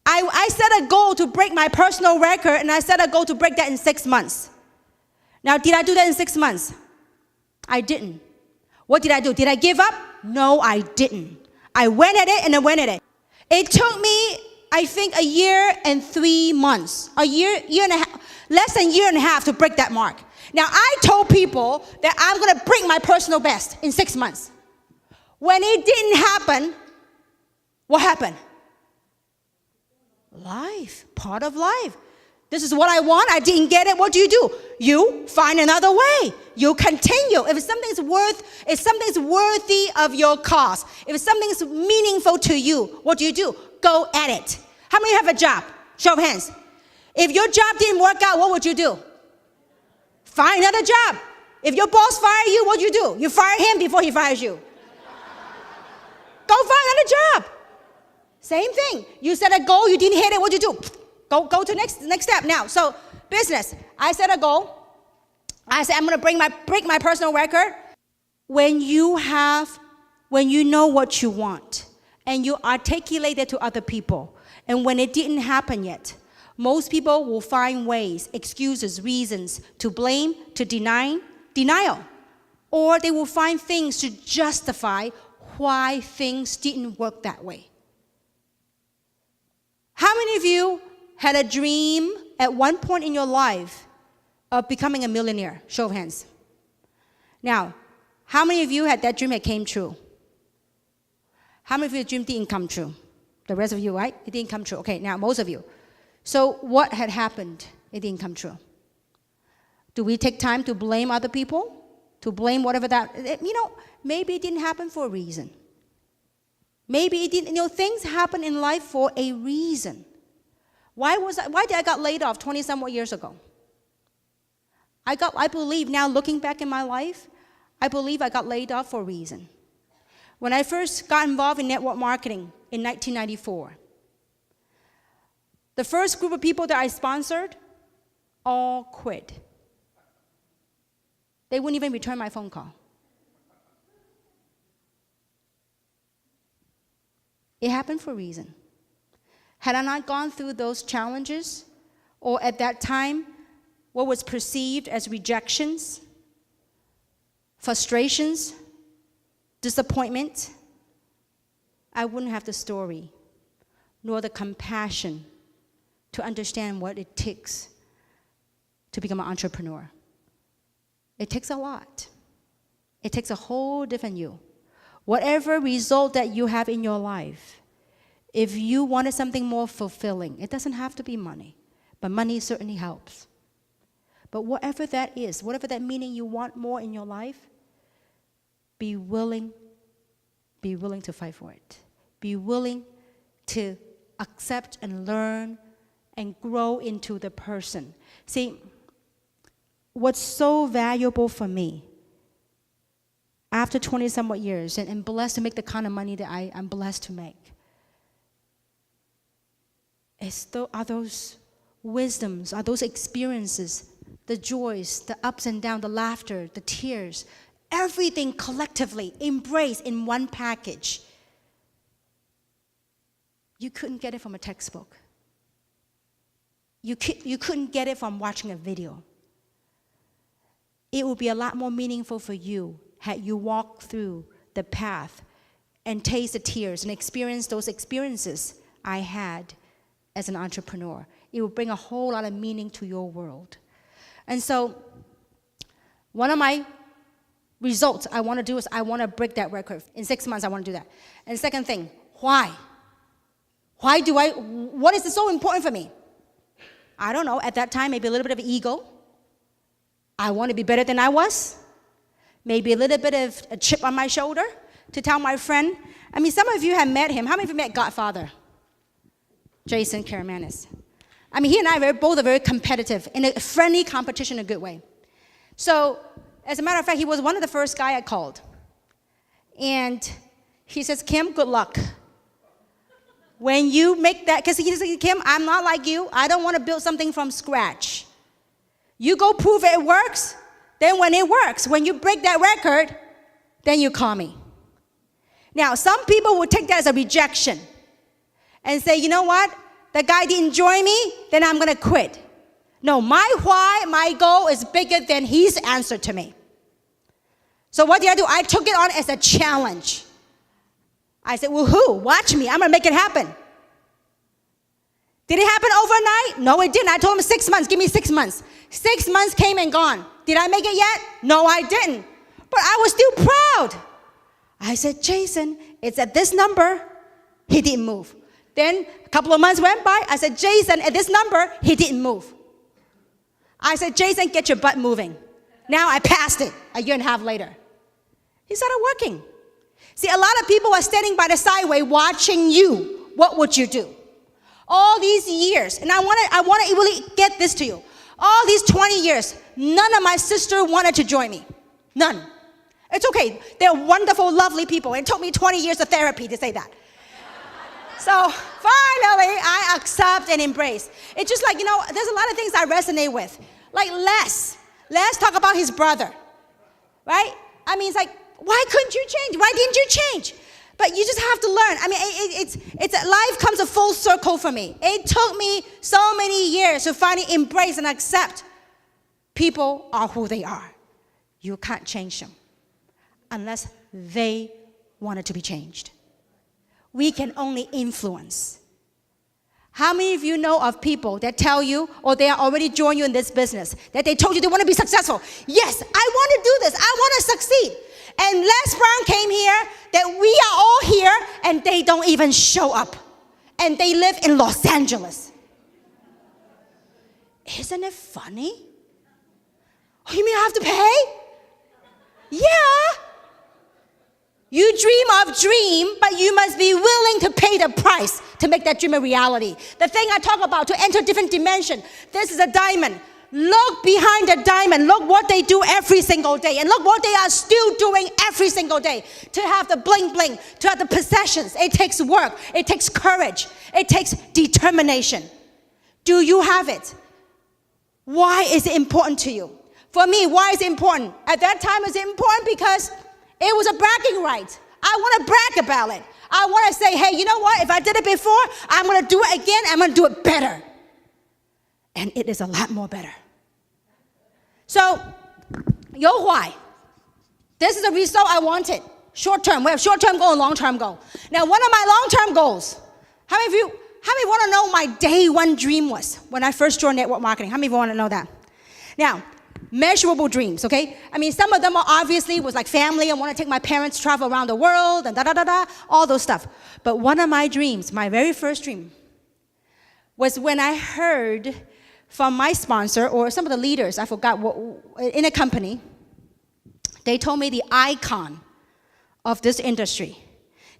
I set a goal to break my personal record, and I set a goal to break that in 6 months. Now, did I do that in 6 months? I didn't. What did I do? Did I give up? No, I didn't. I went at it and I went at it. It took me, I think, 1 year and 3 months. Year and a half, less than 1.5 years to break that mark. Now, I told people that I'm going to break my personal best in 6 months. When it didn't happen, what happened? Life, part of life. This is what I want. I didn't get it. What do? You find another way. You continue. If something's worthy of your cause, if something's meaningful to you, what do? Go at it. How many have a job? Show of hands. If your job didn't work out, what would you do? Find another job. If your boss fired you, what do? You fire him before he fires you. Go find another job. Same thing. You set a goal, you didn't hit it, what do? Go to next step now. So business, I set a goal I said, I'm going to break my personal record. When you know what you want and you articulate it to other people, and when it didn't happen yet, most people will find ways, excuses, reasons to blame, to denial. Or they will find things to justify why things didn't work that way. How many of you had a dream at one point in your life of becoming a millionaire? Show of hands. Now, how many of you had that dream that came true? How many of your dream didn't come true? The rest of you, right? It didn't come true. Okay, now most of you. So what had happened? It didn't come true. Do we take time to blame other people? To blame whatever that, maybe it didn't happen for a reason. Maybe it didn't, things happen in life for a reason. Why did I got laid off 20-somewhat years ago? I believe now, looking back in my life, I believe I got laid off for a reason. When I first got involved in network marketing in 1994, the first group of people that I sponsored all quit. They wouldn't even return my phone call. It happened for a reason. Had I not gone through those challenges, or at that time, what was perceived as rejections, frustrations, disappointment, I wouldn't have the story, nor the compassion to understand what it takes to become an entrepreneur. It takes a lot. It takes a whole different you. Whatever result that you have in your life, if you wanted something more fulfilling, it doesn't have to be money, but money certainly helps. But whatever that is, whatever that meaning you want more in your life, be willing to fight for it. Be willing to accept and learn and grow into the person. See, what's so valuable for me after 20-somewhat years and blessed to make the kind of money that I'm blessed to make are those wisdoms, are those experiences, the joys, the ups and downs, the laughter, the tears, everything collectively embraced in one package. You couldn't get it from a textbook. You couldn't get it from watching a video. It would be a lot more meaningful for you had you walked through the path and taste the tears and experience those experiences I had as an entrepreneur. It will bring a whole lot of meaning to your world. And so one of my results I want to do is I want to break that record. In 6 months, I want to do that. And second thing, why? What is so important for me? I don't know. At that time, maybe a little bit of ego. I want to be better than I was. Maybe a little bit of a chip on my shoulder to tell my friend. I mean, some of you have met him. How many of you met Godfather? Jason Karamanis. I mean, he and I both are very competitive, in a friendly competition in a good way. So, as a matter of fact, he was one of the first guy I called. And he says, Kim, good luck. When you make that, because he says, Kim, I'm not like you. I don't want to build something from scratch. You go prove it works. Then when it works, when you break that record, then you call me. Now, some people will take that as a rejection and say, you know what? That guy didn't join me, then I'm going to quit. No, my why, my goal is bigger than his answer to me. So what did I do? I took it on as a challenge. I said, woohoo, watch me. I'm going to make it happen. Did it happen overnight? No, it didn't. I told him 6 months. Give me 6 months. 6 months came and gone. Did I make it yet? No, I didn't. But I was still proud. I said, Jason, it's at this number. He didn't move. Then a couple of months went by. I said, Jason, at this number, he didn't move. I said, Jason, get your butt moving. Now I passed it a year and a half later. He started working. See, a lot of people are standing by the sideway watching you. What would you do? All these years, and I want to really get this to you. All these 20 years, none of my sister wanted to join me. None. It's okay. They're wonderful, lovely people. It took me 20 years of therapy to say that. So finally, I accept and embrace. It's just like, there's a lot of things I resonate with. Like less. Let's talk about his brother, right? I mean, it's like, why couldn't you change? Why didn't you change? But you just have to learn. I mean, it's life comes a full circle for me. It took me so many years to finally embrace and accept people are who they are. You can't change them unless they want it to be changed. We can only influence. How many of you know of people that tell you, or they are already joined you in this business, that they told you they want to be successful? Yes, I want to do this. I want to succeed. And Les Brown came here, that we are all here, and they don't even show up. And they live in Los Angeles. Isn't it funny? Oh, you mean I have to pay? Yeah. You dream of dream, but you must be willing to pay the price to make that dream a reality. The thing I talk about, to enter different dimension. This is a diamond. Look behind the diamond. Look what they do every single day. And look what they are still doing every single day. To have the bling bling, to have the possessions. It takes work. It takes courage. It takes determination. Do you have it? Why is it important to you? For me, why is it important? At that time, it was important because it was a bragging right. I want to brag about it. I want to say, hey, you know what? If I did it before, I'm going to do it again. I'm going to do it better. And it is a lot more better. So, why? This is the result I wanted. Short term. We have short-term goal and long-term goal. Now, one of my long-term goals, how many of you want to know my day one dream was when I first joined network marketing? How many of you want to know that? Now, measurable dreams, okay? I mean, some of them are obviously was like family. I want to take my parents travel around the world and all those stuff. But one of my dreams, my very first dream, was when I heard from my sponsor or some of the leaders, I forgot what, in a company, they told me the icon of this industry,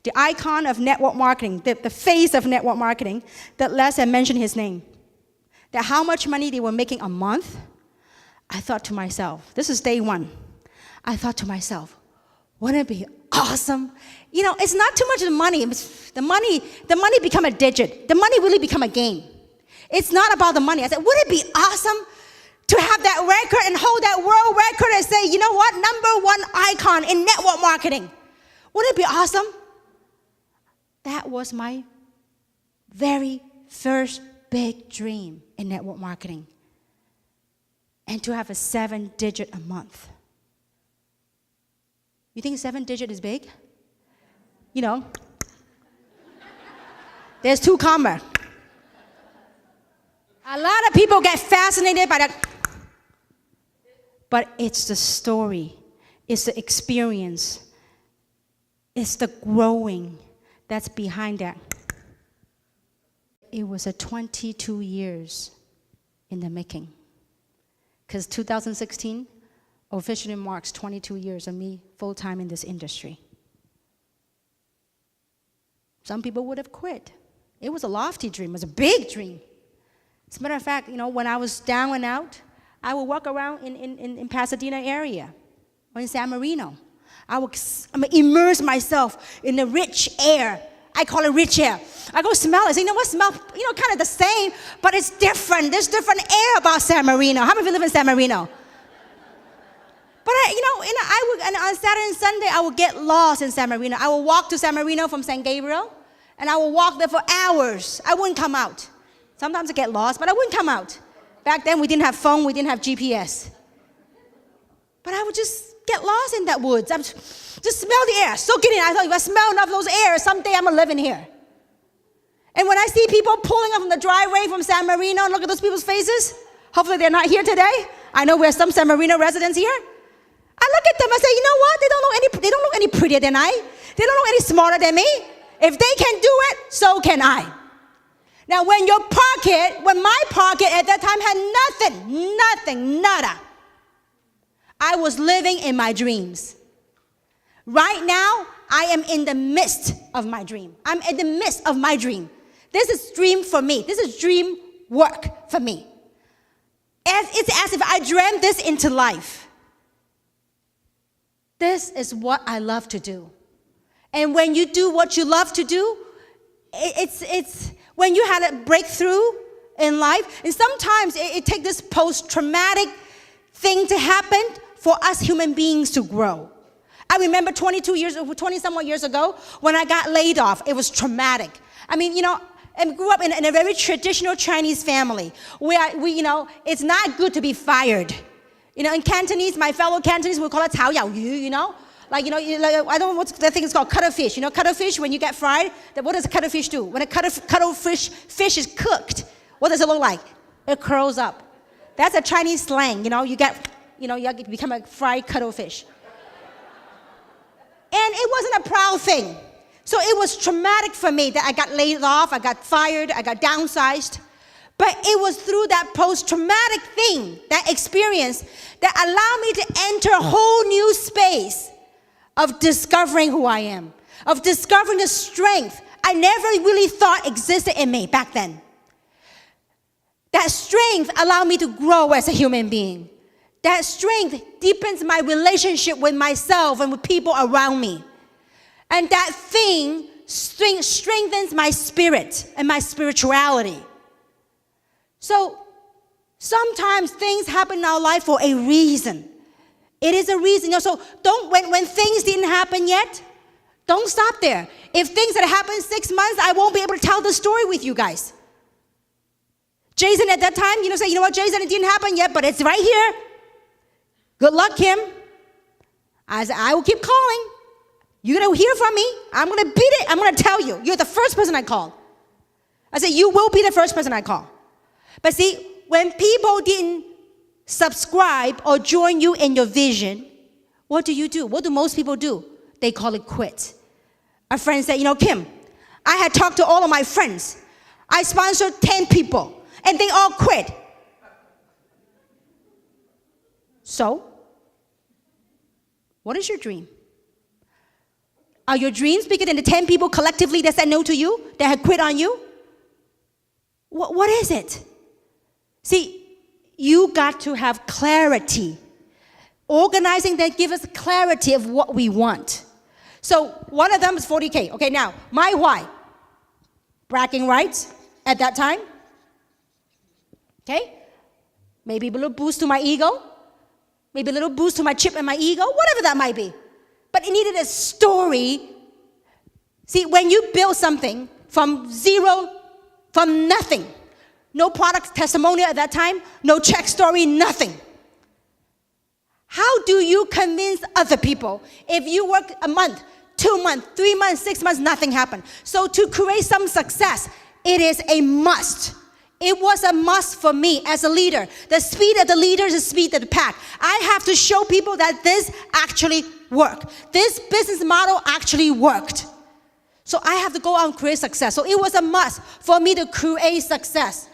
the icon of network marketing, the face of network marketing, that Les had mentioned his name, that how much money they were making a month. I thought to myself, this is day one. I thought to myself, wouldn't it be awesome? You know, it's not too much of the money. The money become a digit. The money really become a game. It's not about the money. I said, wouldn't it be awesome to have that record and hold that world record and say, you know what, #1 icon in network marketing. Wouldn't it be awesome? That was my very first big dream in network marketing. And to have a 7-digit a month. You think 7-digit is big? You know, there's 2 comma. A lot of people get fascinated by that. But it's the story, it's the experience, it's the growing that's behind that. It was a 22 years in the making. Because 2016 officially marks 22 years of me full-time in this industry. Some people would have quit. It was a lofty dream. It was a big dream. As a matter of fact, you know, when I was down and out, I would walk around in Pasadena area or in San Marino. I would immerse myself in the rich air. I call it rich air. I go smell it. I say, you know what, smell, you know, kind of the same, but it's different. There's different air about San Marino. How many of you live in San Marino? But I would, and on Saturday and Sunday, I would get lost in San Marino. I would walk to San Marino from San Gabriel, and I would walk there for hours. I wouldn't come out. Sometimes I get lost, but I wouldn't come out. Back then, we didn't have phone, we didn't have GPS. But I would just get lost in that woods. I would just smell the air, soak it in. I thought if I smell enough of those airs, someday I'm gonna live in here. And when I see people pulling up from the driveway from San Marino and look at those people's faces, hopefully they're not here today. I know we have some San Marino residents here. I look at them and say, you know what? They don't look any prettier than I. They don't look any smarter than me. If they can do it, so can I. Now, when my pocket at that time had nothing, nada. I was living in my dreams. Right now, I am in the midst of my dream. I'm in the midst of my dream. This is dream for me. This is dream work for me. It's as if I dreamt this into life. This is what I love to do. And when you do what you love to do, it's when you had a breakthrough in life, and sometimes it takes this post-traumatic thing to happen for us human beings to grow. I remember 20-somewhat years ago, when I got laid off, it was traumatic. I mean, I grew up in a very traditional Chinese family where it's not good to be fired. In Cantonese, my fellow Cantonese, we call it 炒魷魚, Like, I don't know what that thing is called, cuttlefish. Cuttlefish, when you get fried, what does a cuttlefish do? When a cuttlefish is cooked, what does it look like? It curls up. That's a Chinese slang. You become a fried cuttlefish. And it wasn't a proud thing. So it was traumatic for me that I got laid off, I got fired, I got downsized. But it was through that post-traumatic thing, that experience, that allowed me to enter a whole new space of discovering who I am, of discovering the strength I never really thought existed in me back then. That strength allowed me to grow as a human being. That strength deepens my relationship with myself and with people around me. And that thing strengthens my spirit and my spirituality. So sometimes things happen in our life for a reason. It is a reason. So when things didn't happen yet, don't stop there. If things had happened 6 months, I won't be able to tell the story with you guys. Jason at that time, say, you know what, Jason, it didn't happen yet, but it's right here. Good luck, Kim. I said, I will keep calling. You're going to hear from me. I'm going to beat it. I'm going to tell you. You're the first person I call. I said, you will be the first person I call. But see, when people didn't subscribe or join you in your vision, what do? What do most people do? They call it quit. A friend said, Kim, I had talked to all of my friends. I sponsored 10 people, and they all quit. So, what is your dream? Are your dreams bigger than the 10 people collectively that said no to you, that had quit on you? What is it? See, you got to have clarity. Organizing that gives us clarity of what we want. So one of them is 40K. Okay, now, my why. Bragging rights at that time. Okay? Maybe a little boost to my ego. Maybe a little boost to my chip and my ego. Whatever that might be. But it needed a story. See, when you build something from zero, from nothing, no product testimonial at that time, no check story, nothing. How do you convince other people if you work a month, 2 months, 3 months, 6 months, nothing happened? So to create some success, it is a must. It was a must for me as a leader. The speed of the leader is the speed of the pack. I have to show people that this actually worked. This business model actually worked. So I have to go out and create success. So it was a must for me to create success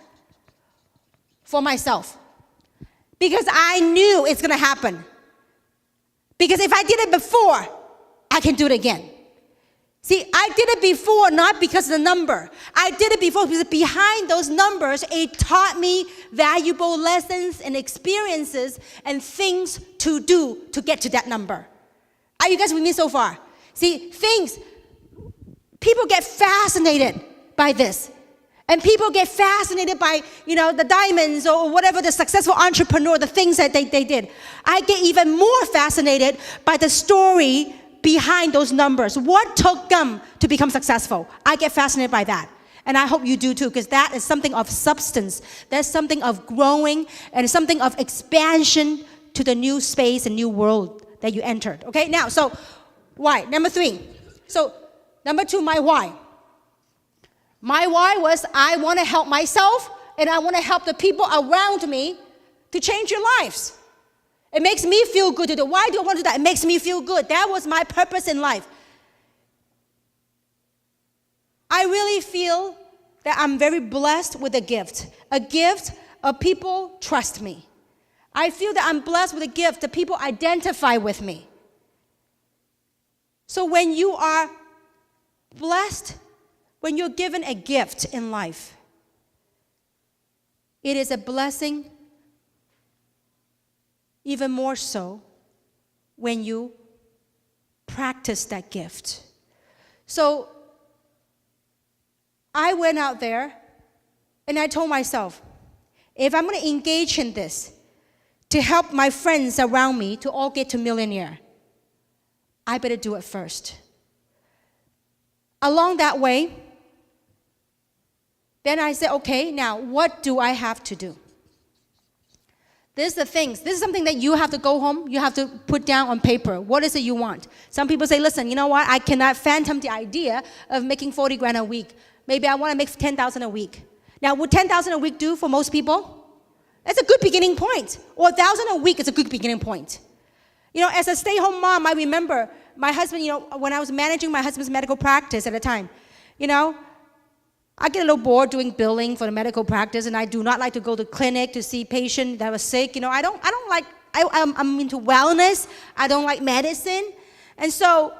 for myself. Because I knew it's going to happen. Because if I did it before, I can do it again. See, I did it before not because of the number. I did it before because behind those numbers, it taught me valuable lessons and experiences and things to do to get to that number. Are you guys with me so far? See, people get fascinated by this. And people get fascinated by, the diamonds or whatever, the successful entrepreneur, the things that they did. I get even more fascinated by the story behind those numbers. What took them to become successful? I get fascinated by that. And I hope you do too, because that is something of substance. That's something of growing and something of expansion to the new space and new world that you entered. Okay, now, so why? Number 3. So, number 2, my why. My why was I want to help myself and I want to help the people around me to change your lives. It makes me feel good to do. Why do I want to do that? It makes me feel good. That was my purpose in life. I really feel that I'm very blessed with a gift of people trust me. I feel that I'm blessed with a gift that people identify with me. So when you are blessed, when you're given a gift in life, it is a blessing even more so when you practice that gift. So I went out there and I told myself, if I'm going to engage in this, to help my friends around me to all get to millionaire. I better do it first. Along that way, then I said, okay, now what do I have to do? This is the things. This is something that you have to go home. You have to put down on paper. What is it you want? Some people say, listen, you know what? I cannot phantom the idea of making 40 grand a week. Maybe I want to make 10,000 a week. Now, would 10,000 a week do for most people? That's a good beginning point. Or 1,000 a week is a good beginning point. You know, as a stay-home mom, I remember my husband, you know, when I was managing my husband's medical practice at the time, you know, I get a little bored doing billing for the medical practice, and I do not like to go to clinic to see patients that were sick. You know, I don't like, I'm into wellness. I don't like medicine. And so,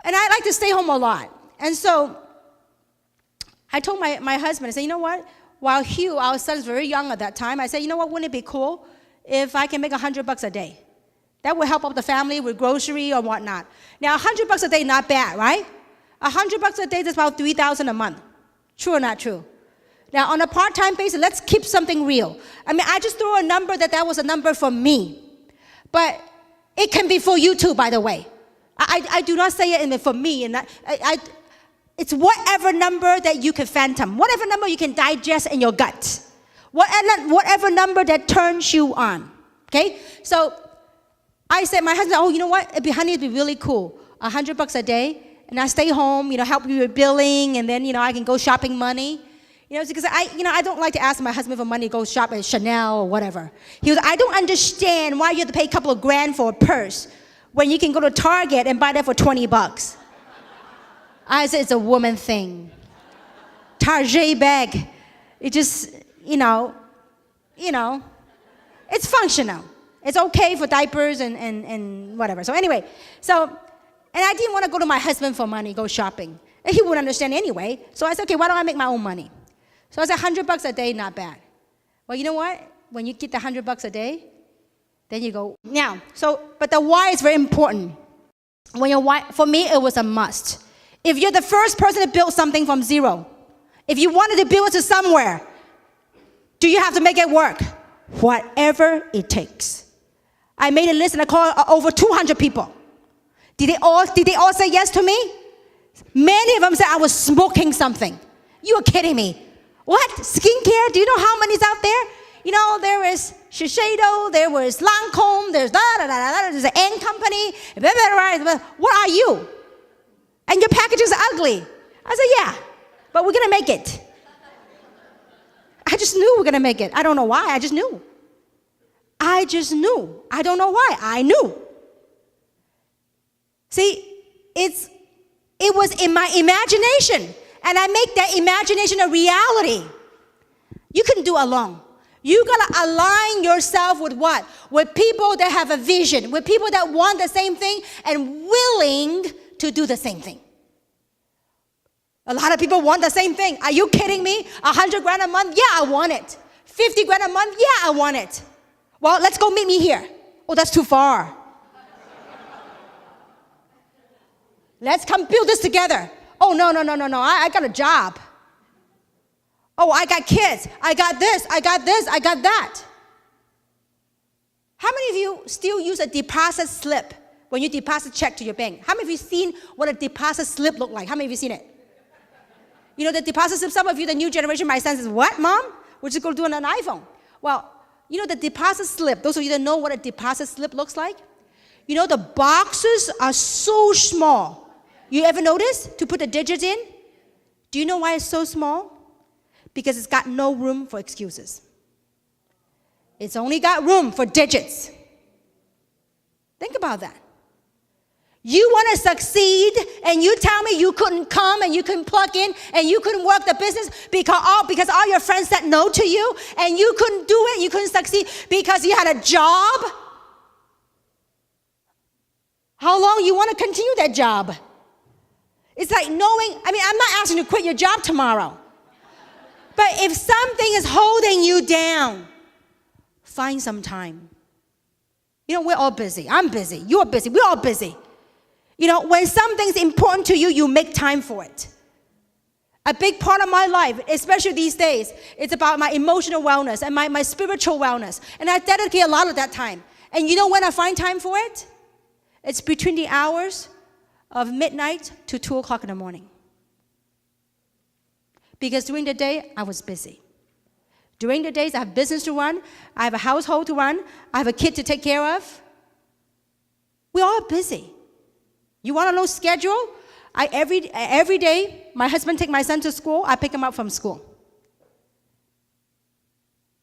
and I like to stay home a lot. And so I told my husband, I said, you know what? While Hugh, our son's very young at that time, I said, you know what, wouldn't it be cool if I can make $100 a day? That would help out the family with grocery or whatnot. Now, $100 a day, not bad, right? $100 a day, that's about $3,000 a month. True or not true? Now, on a part-time basis, let's keep something real. I mean, I just threw a number that was a number for me. But it can be for you too, by the way. I do not say it for me. And it's whatever number that you can phantom. Whatever number you can digest in your gut. Whatever number that turns you on. Okay? So I said, my husband, oh, you know what? Honey, it'd be really cool. $100 a day. And I stay home, you know, help you with billing, and then, you know, I can go shopping money. You know, because I don't like to ask my husband for money to go shop at Chanel or whatever. He was, I don't understand why you have to pay a couple of grand for a purse when you can go to Target and buy that for $20. I said, it's a woman thing. Target bag. It just, you know, it's functional. It's okay for diapers and whatever. So anyway, and I didn't want to go to my husband for money, go shopping. And he wouldn't understand anyway. So I said, okay, why don't I make my own money? So I said, $100 a day, not bad. Well, you know what? When you get the $100 a day, then you go, now, but the why is very important. For me, it was a must. If you're the first person to build something from zero, if you wanted to build it to somewhere, do you have to make it work? Whatever it takes. I made a list and I called over 200 people. Did they all say yes to me? Many of them said I was smoking something. You are kidding me. What? Skincare? Do you know how many's out there? You know, there is Shiseido, there was Lancome, there's there's an N company. What are you? And your packaging's ugly. I said, yeah, but we're going to make it. I just knew we're going to make it. I don't know why. I just knew. I don't know why. I knew. See, it was in my imagination, and I make that imagination a reality. You couldn't do it alone. You gotta align yourself with what? With people that have a vision, with people that want the same thing and willing to do the same thing. A lot of people want the same thing. Are you kidding me? 100 grand a month? Yeah, I want it. 50 grand a month? Yeah, I want it. Well, let's go meet me here. Oh, that's too far. Let's come build this together. Oh, no. I got a job. Oh, I got kids. I got this, I got that. How many of you still use a deposit slip when you deposit check to your bank? How many of you seen what a deposit slip look like? How many of you seen it? You know, the deposit slip, some of you, the new generation, my son says, what, Mom? We're just going to do it on an iPhone. Well, you know, the deposit slip, those of you that know what a deposit slip looks like, you know, the boxes are so small. You ever notice to put the digits in? Do you know why it's so small? Because it's got no room for excuses. It's only got room for digits. Think about that. You want to succeed, and you tell me you couldn't come and you couldn't plug in and you couldn't work the business because all your friends said no to you, and you couldn't do it, you couldn't succeed because you had a job? How long you want to continue that job? It's like knowing, I'm not asking you to quit your job tomorrow. But if something is holding you down, find some time. You know, we're all busy. I'm busy. You're busy. We're all busy. You know, when something's important to you, you make time for it. A big part of my life, especially these days, it's about my emotional wellness and my spiritual wellness. And I dedicate a lot of that time. And you know when I find time for it? It's between the hours of midnight to 2 o'clock in the morning. Because during the day, I was busy. During the days, I have business to run. I have a household to run. I have a kid to take care of. We're all busy. You want to know schedule? Every day, my husband takes my son to school. I pick him up from school.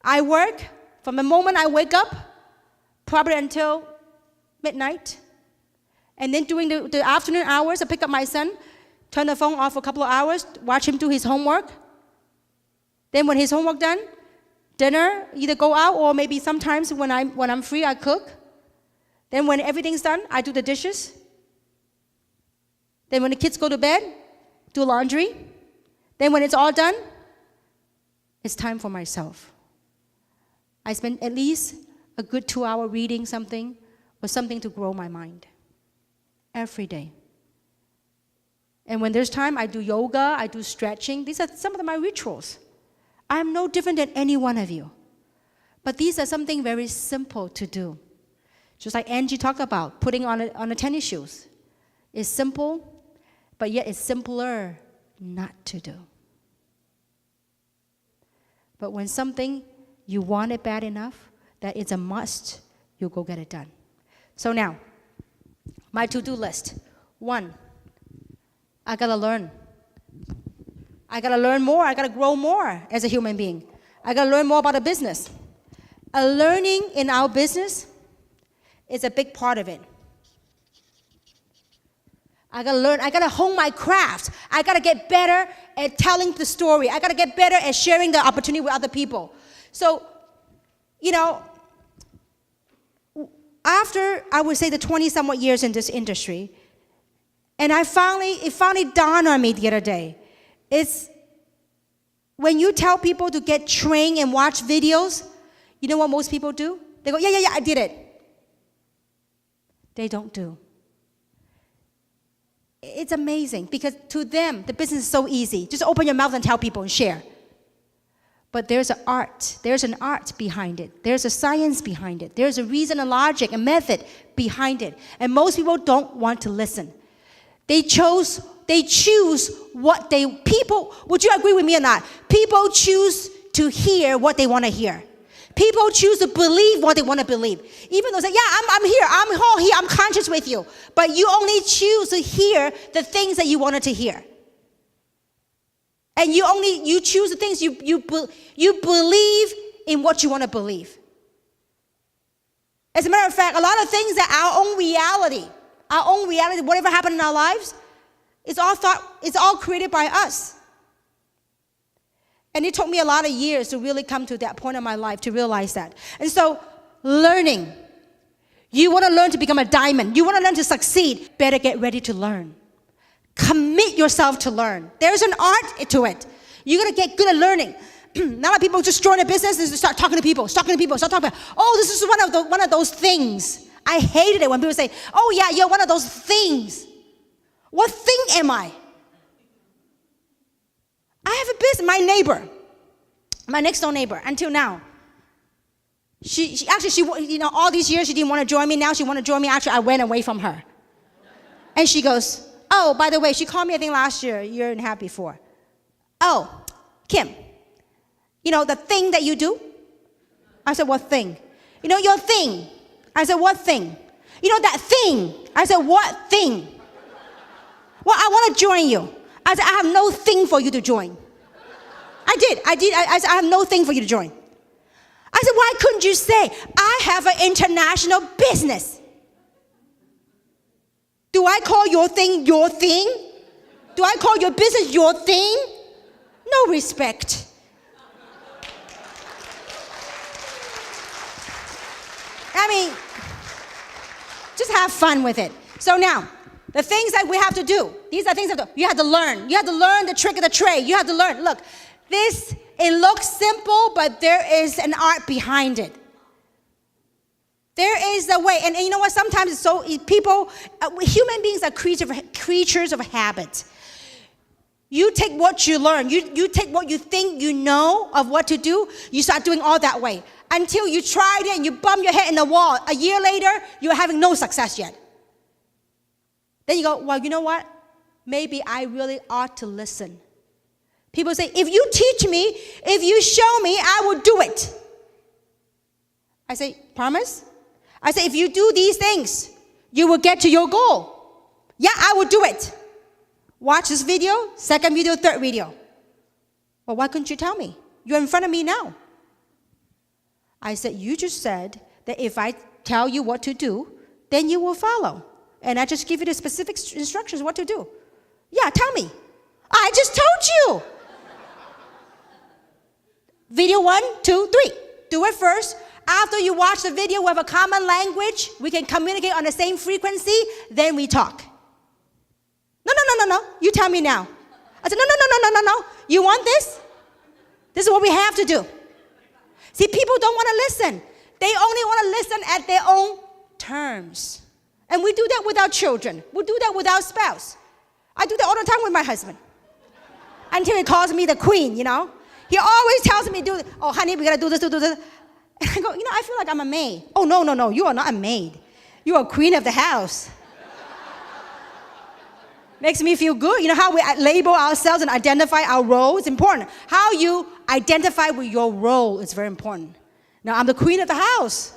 I work from the moment I wake up, probably until midnight. And then during the afternoon hours, I pick up my son, turn the phone off for a couple of hours, watch him do his homework. Then when his homework done, dinner, either go out or maybe sometimes when I'm free, I cook. Then when everything's done, I do the dishes. Then when the kids go to bed, do laundry. Then when it's all done, it's time for myself. I spend at least a good 2 hours reading something or something to grow my mind. Every day. And when there's time, I do yoga, I do stretching. These are some of my rituals. I'm no different than any one of you. But these are something very simple to do. Just like Angie talked about, putting on the tennis shoes. It's simple, but yet it's simpler not to do. But when something you want it bad enough, that it's a must, you go get it done. So now, my to-do list. 1, I gotta learn. I gotta learn more. I gotta grow more as a human being. I gotta learn more about the business. Learning in our business is a big part of it. I gotta learn. I gotta hone my craft. I gotta get better at telling the story. I gotta get better at sharing the opportunity with other people. So, after, I would say, the 20-somewhat years in this industry, and it finally dawned on me the other day. It's when you tell people to get trained and watch videos, you know what most people do? They go, yeah, I did it. They don't do. It's amazing because to them, the business is so easy. Just open your mouth and tell people and share. But there's an art. There's an art behind it. There's a science behind it. There's a reason, a logic, a method behind it. And most people don't want to listen. They choose what people, would you agree with me or not? People choose to hear what they want to hear. People choose to believe what they want to believe. Even though they say, yeah, I'm here, I'm conscious with you. But you only choose to hear the things that you wanted to hear. And you choose the things you believe in what you want to believe. As a matter of fact, a lot of things that our own reality, whatever happened in our lives, it's all created by us. And it took me a lot of years to really come to that point in my life to realize that. And so, learning. You want to learn to become a diamond. You want to learn to succeed. Better get ready to learn. Commit yourself to learn. There's an art to it. You're going to get good at learning. Not a lot of people just join a business and start talking to people, start talking about, oh, this is one of those things. I hated it when people say, oh, yeah, you're one of those things. What thing am I? I have a business. My neighbor, my next door neighbor, until now, she all these years she didn't want to join me. Now she want to join me. Actually, I went away from her. And she goes, oh, by the way, she called me, I think, last year, a year and a half before. Oh, Kim, the thing that you do? I said, what thing? Your thing. I said, what thing? That thing. I said, what thing? Well, I want to join you. I said, I have no thing for you to join. I did. I said, I have no thing for you to join. I said, why couldn't you say, I have an international business? Do I call your thing your thing? Do I call your business your thing? No respect. I mean, just have fun with it. So now, the things that we have to do, these are things that you have to learn. You have to learn the trick of the trade. You have to learn. Look, it looks simple, but there is an art behind it. There is a way, and you know what? Sometimes human beings are creatures of habit. You take what you learn. You take what you think you know of what to do. You start doing all that way. Until you tried it and you bump your head in the wall. A year later, you're having no success yet. Then you go, well, you know what? Maybe I really ought to listen. People say, if you teach me, if you show me, I will do it. I say, promise? I say, if you do these things, you will get to your goal. Yeah, I will do it. Watch this video, second video, third video. Well, why couldn't you tell me? You're in front of me now. I said, you just said that if I tell you what to do, then you will follow. And I just give you the specific instructions what to do. Yeah, tell me. I just told you. Video 1, 2, 3. Do it first. After you watch the video, we have a common language. We can communicate on the same frequency. Then we talk. No. You tell me now. I said, no. You want this? This is what we have to do. See, people don't want to listen. They only want to listen at their own terms. And we do that with our children. We do that with our spouse. I do that all the time with my husband. Until he calls me the queen, you know. He always tells me, oh, honey, we got to do this. And I go, I feel like I'm a maid. Oh, no. You are not a maid. You are queen of the house. Makes me feel good. You know how we label ourselves and identify our role is important. How you identify with your role is very important. Now, I'm the queen of the house.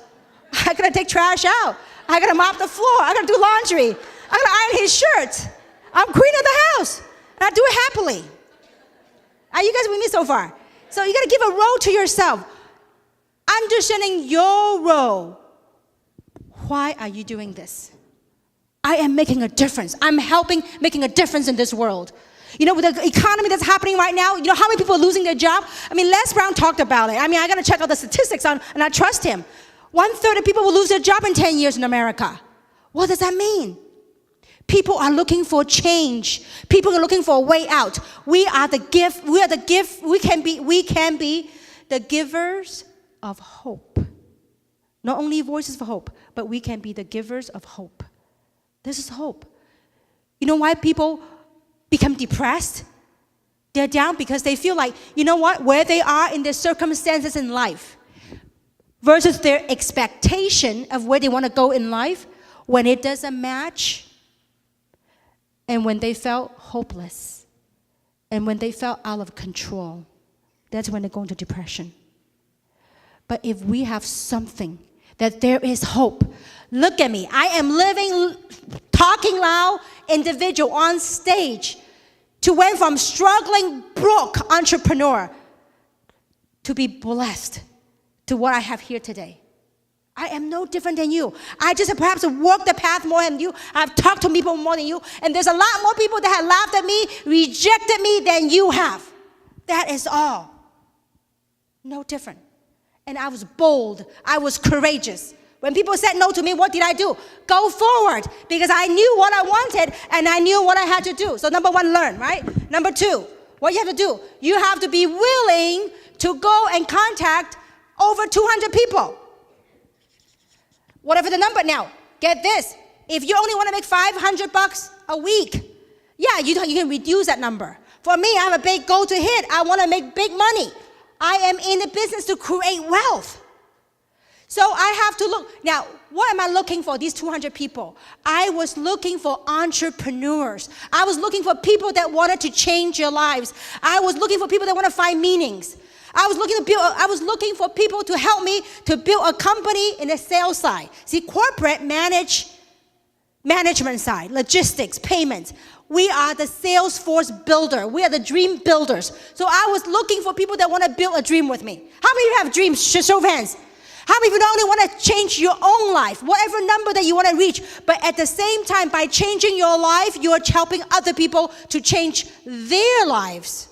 I got to take trash out. I got to mop the floor. I got to do laundry. I got to iron his shirt. I'm queen of the house. And I do it happily. Are you guys with me so far? So you got to give a role to yourself. Understanding your role. Why are you doing this? I am making a difference. I'm making a difference in this world. You know, with the economy that's happening right now, you know how many people are losing their job? I mean, Les Brown talked about it. I mean, I got to check out the statistics and I trust him. 1/3 of people will lose their job in 10 years in America. What does that mean? People are looking for change. People are looking for a way out. We are the gift. We are the gift. We can be the givers of hope. Not only voices for hope, but we can be the givers of hope. This is hope. You know why people become depressed? They're down because they feel like, you know what, where they are in their circumstances in life versus their expectation of where they want to go in life, when it doesn't match, and when they felt hopeless, and when they felt out of control, that's when they go into depression. But if we have something that there is hope. Look at me. I am living, talking loud individual on stage to went from struggling, broke entrepreneur to be blessed to what I have here today. I am no different than you. I just have perhaps walked the path more than you. I've talked to people more than you. And there's a lot more people that have laughed at me, rejected me than you have. That is all. No different. And I was bold. I was courageous. When people said no to me, what did I do? Go forward, because I knew what I wanted and I knew what I had to do. So number 1, learn, right? Number 2, what you have to do? You have to be willing to go and contact over 200 people. Whatever the number now, get this. If you only want to make $500 a week, yeah, you can reduce that number. For me, I have a big goal to hit. I want to make big money. I am in the business to create wealth. So I have to look. Now, what am I looking for, these 200 people? I was looking for entrepreneurs. I was looking for people that wanted to change their lives. I was looking for people that want to find meanings. I was looking for people to help me to build a company in the sales side. See, corporate management side, logistics, payments. We are the sales force builder. We are the dream builders. So I was looking for people that want to build a dream with me. How many of you have dreams? Show of hands. How many of you not only want to change your own life, whatever number that you want to reach, but at the same time, by changing your life, you are helping other people to change their lives.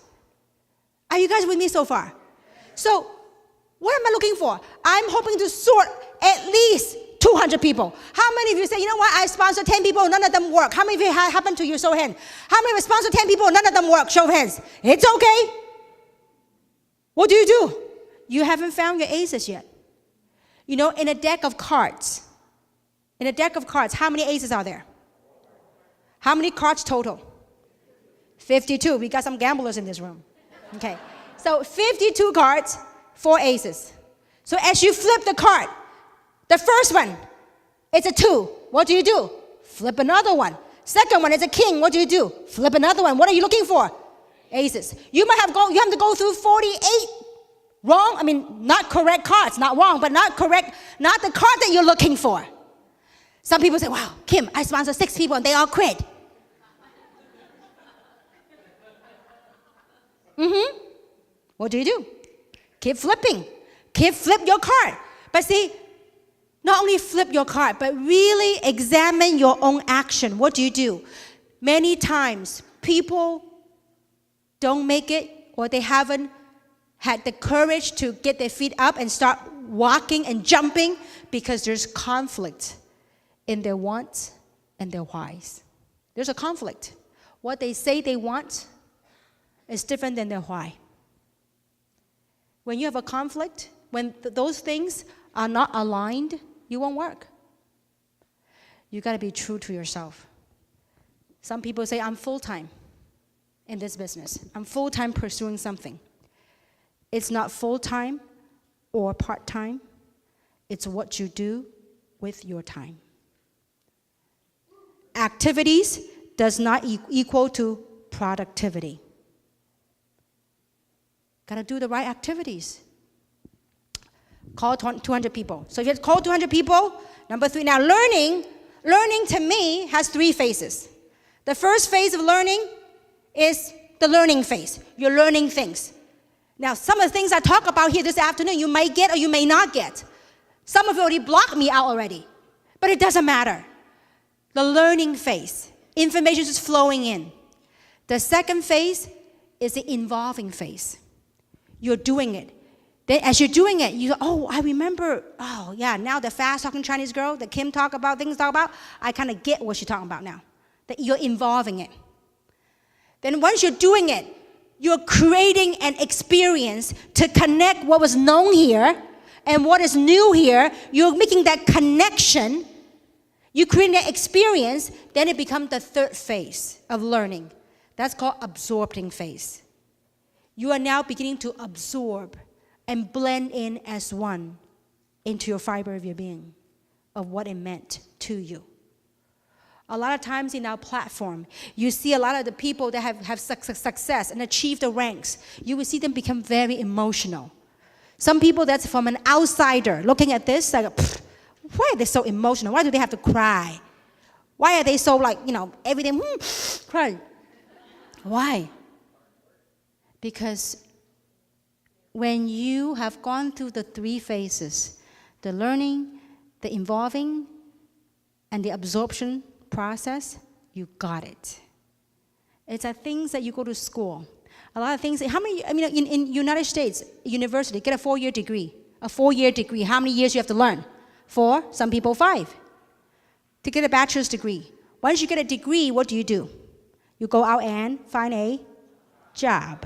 Are you guys with me so far? So what am I looking for? I'm hoping to sort at least 200 people. How many of you say, you know what, I sponsored 10 people, none of them work? How many of you happened to you? Show of hands. How many of you sponsored 10 people, none of them work? Show of hands. It's okay. What do? You haven't found your aces yet. You know, in a deck of cards, how many aces are there? How many cards total? 52. We got some gamblers in this room. Okay. So 52 cards, 4 aces. So as you flip the card, the first one, it's a 2. What do? Flip another one. Second one is a king. What do? Flip another one. What are you looking for? Aces. You have to go through 48 wrong, not correct cards, not wrong, but not the card that you're looking for. Some people say, wow, Kim, I sponsor 6 people and they all quit. What do? Keep flipping. Flip your card. But see, not only flip your card, but really examine your own action. What do? Many times, people don't make it, or they haven't had the courage to get their feet up and start walking and jumping because there's conflict in their wants and their whys. There's a conflict. What they say they want is different than their why. When you have a conflict, when those things are not aligned, you won't work. You got to be true to yourself. Some people say, I'm full-time in this business. I'm full-time pursuing something. It's not full-time or part-time. It's what you do with your time. Activities does not equal to productivity. Got to do the right activities. Call 200 people. So if you call 200 people, number 3. Now learning to me has 3 phases. The first phase of learning is the learning phase. You're learning things. Now some of the things I talk about here this afternoon, you might get or you may not get. Some of you already blocked me out already. But it doesn't matter. The learning phase. Information is flowing in. The second phase is the involving phase. You're doing it. Then as you're doing it, you go, oh, I remember, oh yeah, now the fast-talking Chinese girl that Kim talk about, I kind of get what she's talking about now. That you're involving it. Then once you're doing it, you're creating an experience to connect what was known here and what is new here. You're making that connection. You create that experience, then it becomes the third phase of learning. That's called absorbing phase. You are now beginning to absorb and blend in as one into your fiber of your being, of what it meant to you. A lot of times in our platform, you see a lot of the people that have success and achieved the ranks. You will see them become very emotional. Some people that's from an outsider looking at this, like, why are they so emotional? Why do they have to cry? Why are they so everything, cry? Why? Because when you have gone through the 3 phases, the learning, the involving, and the absorption process, you got it. It's like things that you go to school. A lot of things, in United States, university, get a 4-year degree. A 4-year degree, how many years you have to learn? 4, some people 5. To get a bachelor's degree. Once you get a degree, what do? You go out and find a job.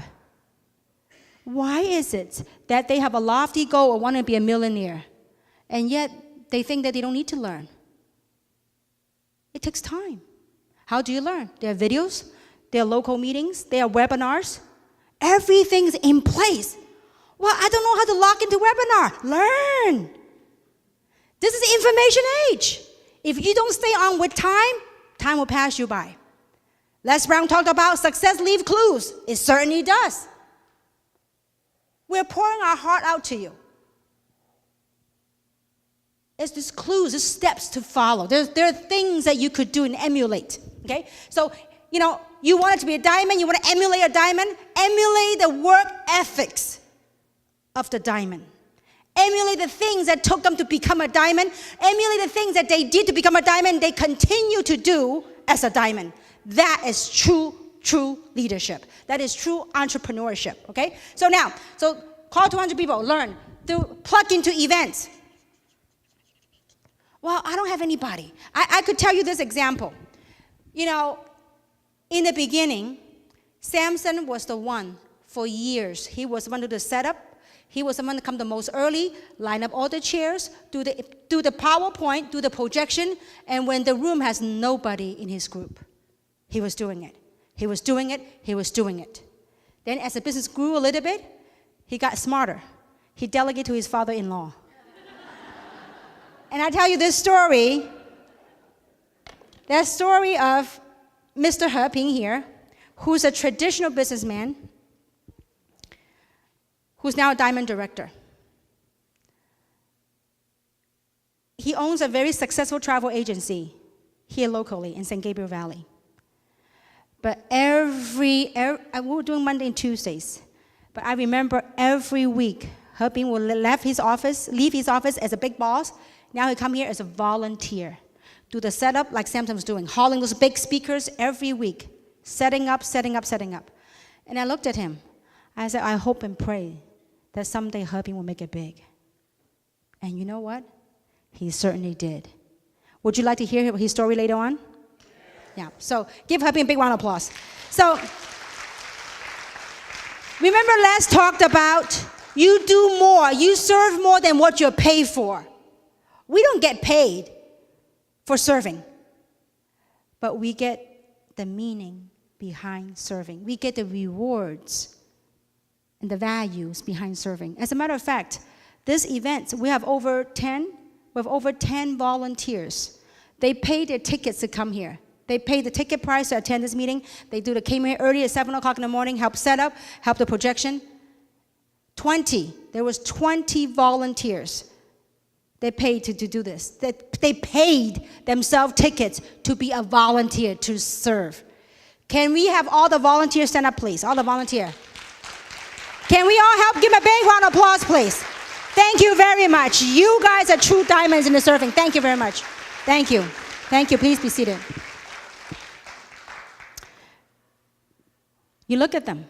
Why is it that they have a lofty goal or want to be a millionaire, and yet they think that they don't need to learn? It takes time. How do you learn? There are videos, there are local meetings, there are webinars. Everything's in place. Well, I don't know how to log into webinar. Learn. This is the information age. If you don't stay on with time, time will pass you by. Les Brown talked about success leave clues. It certainly does. We're pouring our heart out to you. It's these clues, these steps to follow. There are things that you could do and emulate. Okay? So, you want it to be a diamond, you want to emulate a diamond, emulate the work ethics of the diamond. Emulate the things that took them to become a diamond. Emulate the things that they did to become a diamond, they continue to do as a diamond. That is true leadership. That is true entrepreneurship, okay? So call 200 people, learn, to plug into events. Well, I don't have anybody. I could tell you this example. In the beginning, Samson was the one for years. He was the one to do the setup. He was the one to come the most early, line up all the chairs, do the PowerPoint, do the projection, and when the room has nobody in his group, he was doing it. He was doing it. He was doing it. Then as the business grew a little bit, he got smarter. He delegated to his father-in-law. And I tell you this story, that story of Mr. He Ping here, who's a traditional businessman, who's now a diamond director. He owns a very successful travel agency here locally in San Gabriel Valley. But we were doing Monday and Tuesdays. But I remember every week, He Ping will leave his office as a big boss. Now he come here as a volunteer. Do the setup like Samson was doing, hauling those big speakers every week, setting up. And I looked at him. I said, I hope and pray that someday He Ping will make it big. And you know what? He certainly did. Would you like to hear his story later on? Yeah. So give He Ping a big round of applause. So remember Les talked about you do more, you serve more than what you're paid for. We don't get paid for serving, but we get the meaning behind serving. We get the rewards and the values behind serving. As a matter of fact, this event, we have over 10 volunteers. They pay their tickets to come here. They pay the ticket price to attend this meeting. They came here early at 7 o'clock in the morning, help set up, help the projection. There was 20 volunteers. They paid to do this. They paid themselves tickets to be a volunteer, to serve. Can we have all the volunteers stand up, please? All the volunteers. Can we all help? Give a big round of applause, please. Thank you very much. You guys are true diamonds in the serving. Thank you very much. Thank you. Thank you. Please be seated. You look at them.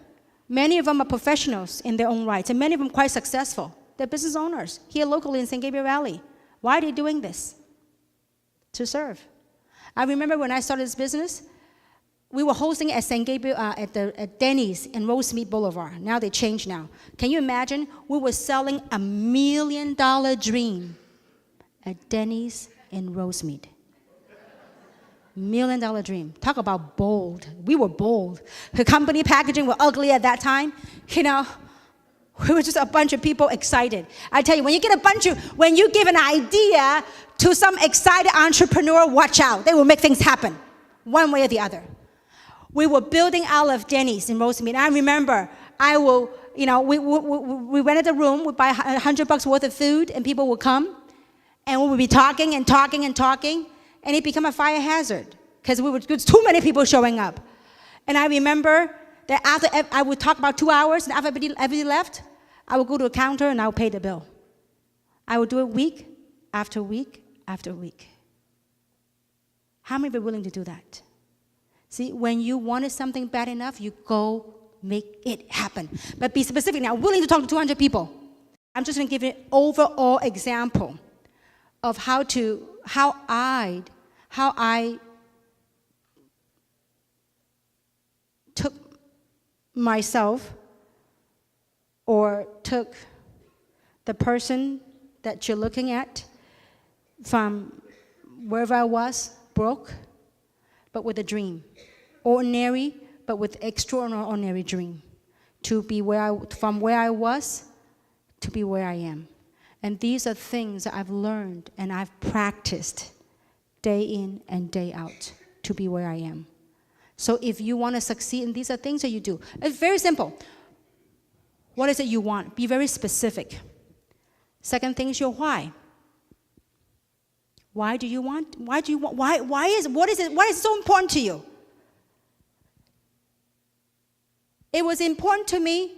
Many of them are professionals in their own rights, and many of them quite successful. They're business owners here locally in San Gabriel Valley. Why are they doing this? To serve. I remember when I started this business, we were hosting at San Gabriel at Denny's in Rosemead Boulevard. Now they changed now. Can you imagine? We were selling $1 million dream at Denny's in Rosemead. $1 million dream. Talk about bold. We were bold. The company packaging were ugly at that time. You know, we were just a bunch of people excited. I tell you, when you give an idea to some excited entrepreneur, watch out. They will make things happen, one way or the other. We were building out of Denny's in Rosemead. I remember, we rented a room, we'd buy $100 worth of food, and people would come, and we would be talking, and it became a fire hazard, because there was too many people showing up. And I remember that after I would talk about 2 hours, and after everybody left, I would go to a counter and I would pay the bill. I would do it week after week after week. How many were willing to do that? See, when you wanted something bad enough, you go make it happen. But be specific now, willing to talk to 200 people. I'm just going to give you an overall example of how I took myself or took the person that you're looking at from wherever I was, broke, but with a dream. Ordinary, but with extraordinary dream. To be from where I was to be where I am. And these are things that I've learned and I've practiced day in and day out to be where I am. So if you want to succeed, and these are things that you do. It's very simple. What is it you want? Be very specific. Second thing is your why. Why do you want? What is so important to you? It was important to me,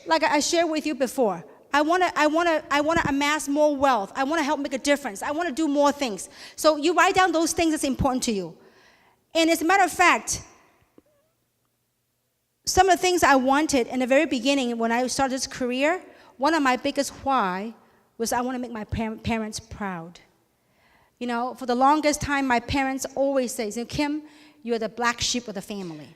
like I shared with you before. I want to amass more wealth. I want to help make a difference. I want to do more things. So you write down those things that's important to you. And as a matter of fact, some of the things I wanted in the very beginning when I started this career, one of my biggest why was I want to make my parents proud. You know, for the longest time, my parents always say, Kim, you're the black sheep of the family.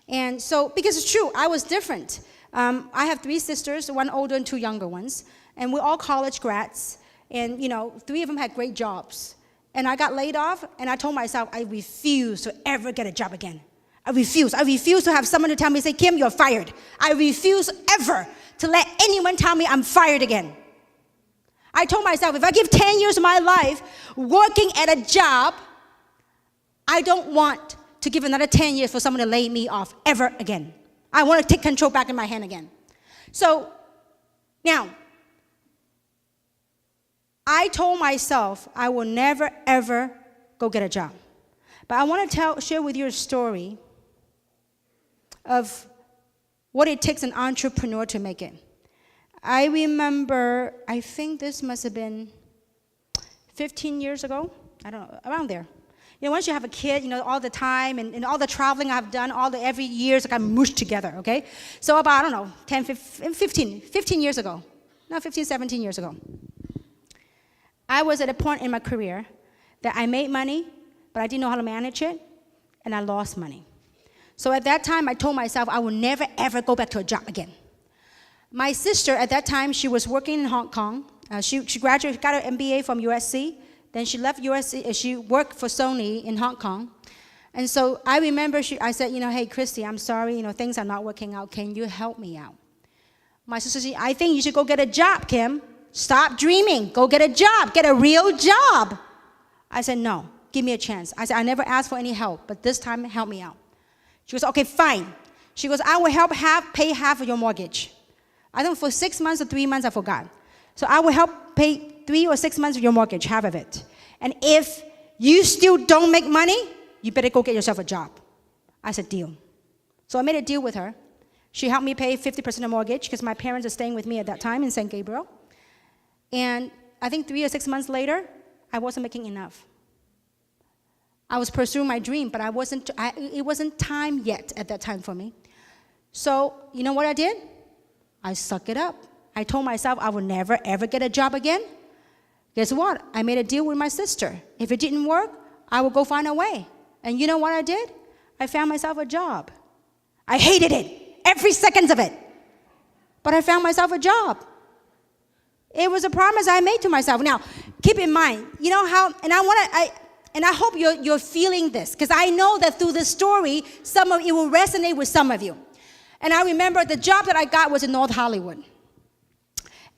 And so, because it's true, I was different. I have 3 sisters, 1 older and 2 younger ones, and we're all college grads, and 3 of them had great jobs. And I got laid off, and I told myself I refuse to ever get a job again. I refuse. I refuse to have someone to tell me, say, Kim, you're fired. I refuse ever to let anyone tell me I'm fired again. I told myself, if I give 10 years of my life working at a job, I don't want to give another 10 years for someone to lay me off ever again. I want to take control back in my hand again. So now, I told myself I will never, ever go get a job. But I want to share with you a story of what it takes an entrepreneur to make it. I remember, I think this must have been 15 years ago. I don't know, around there. Once you have a kid, all the time and all the traveling I've done, every year, it's like I'm mushed together, okay? So about, 15 years ago. No, 15, 17 years ago. I was at a point in my career that I made money, but I didn't know how to manage it, and I lost money. So at that time, I told myself I will never, ever go back to a job again. My sister, at that time, she was working in Hong Kong. She graduated, got an MBA from USC. Then she left USC. She worked for Sony in Hong Kong. And so I remember I said, hey, Christy, I'm sorry, things are not working out. Can you help me out? My sister said, I think you should go get a job, Kim. Stop dreaming. Go get a job. Get a real job. I said, no, give me a chance. I said, I never asked for any help, but this time, help me out. She goes, okay, fine. She goes, I will help pay half of your mortgage. I think for 6 months or 3 months, I forgot. So I will help pay 3 or 6 months of your mortgage, half of it. And if you still don't make money, you better go get yourself a job. I said, deal. So I made a deal with her. She helped me pay 50% of mortgage because my parents are staying with me at that time in St. Gabriel. And I think 3 or 6 months later, I wasn't making enough. I was pursuing my dream, but it wasn't time yet at that time for me. So you know what I did? I suck it up. I told myself I would never, ever get a job again. Guess what? I made a deal with my sister. If it didn't work, I would go find a way. And you know what I did? I found myself a job. I hated it, every second of it. But I found myself a job. It was a promise I made to myself. Now, keep in mind, how, and I hope you're feeling this, because I know that through this story, it will resonate with some of you. And I remember the job that I got was in North Hollywood.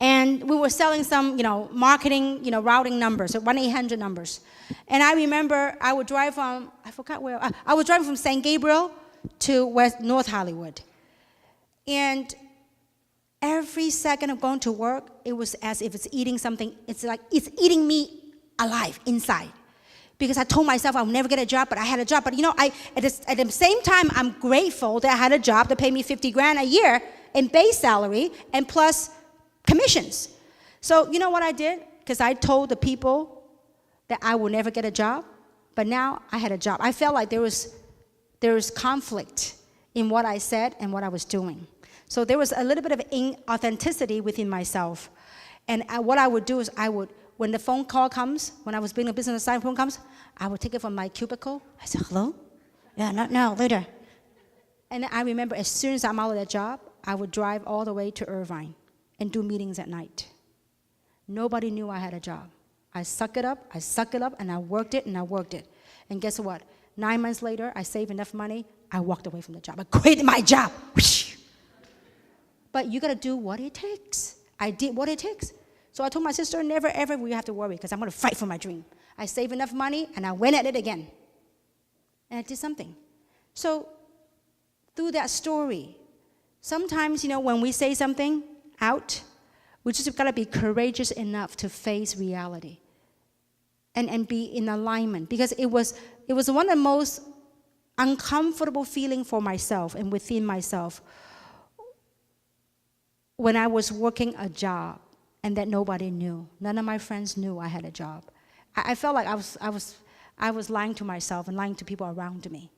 And we were selling some, marketing, routing numbers, 1-800 numbers. And I remember I would drive from, I forgot where, I was driving from St. Gabriel to North Hollywood. And every second of going to work, it was as if it's eating something. It's like it's eating me alive inside. Because I told myself I'll never get a job, but I had a job. But at the same time, I'm grateful that I had a job that paid me $50,000 a year in base salary and plus commissions. So you know what I did? Because I told the people that I will never get a job, but now I had a job. I felt like there was conflict in what I said and what I was doing. So there was a little bit of inauthenticity within myself. And what I would do is when the phone call comes, when I was being a business side, phone comes, I would take it from my cubicle. I said, hello? Yeah, not now, later. And I remember as soon as I'm out of that job, I would drive all the way to Irvine and do meetings at night. Nobody knew I had a job. I suck it up, and I worked it, and I worked it. And guess what? 9 months later, I saved enough money, I walked away from the job. I quit my job. But you got to do what it takes. I did what it takes. So I told my sister, never, ever will you have to worry because I'm going to fight for my dream. I saved enough money, and I went at it again. And I did something. So through that story, sometimes, when we say something out, we just got to be courageous enough to face reality and be in alignment. Because it was one of the most uncomfortable feeling for myself and within myself when I was working a job and that nobody knew. None of my friends knew I had a job. I felt like I was lying to myself and lying to people around me.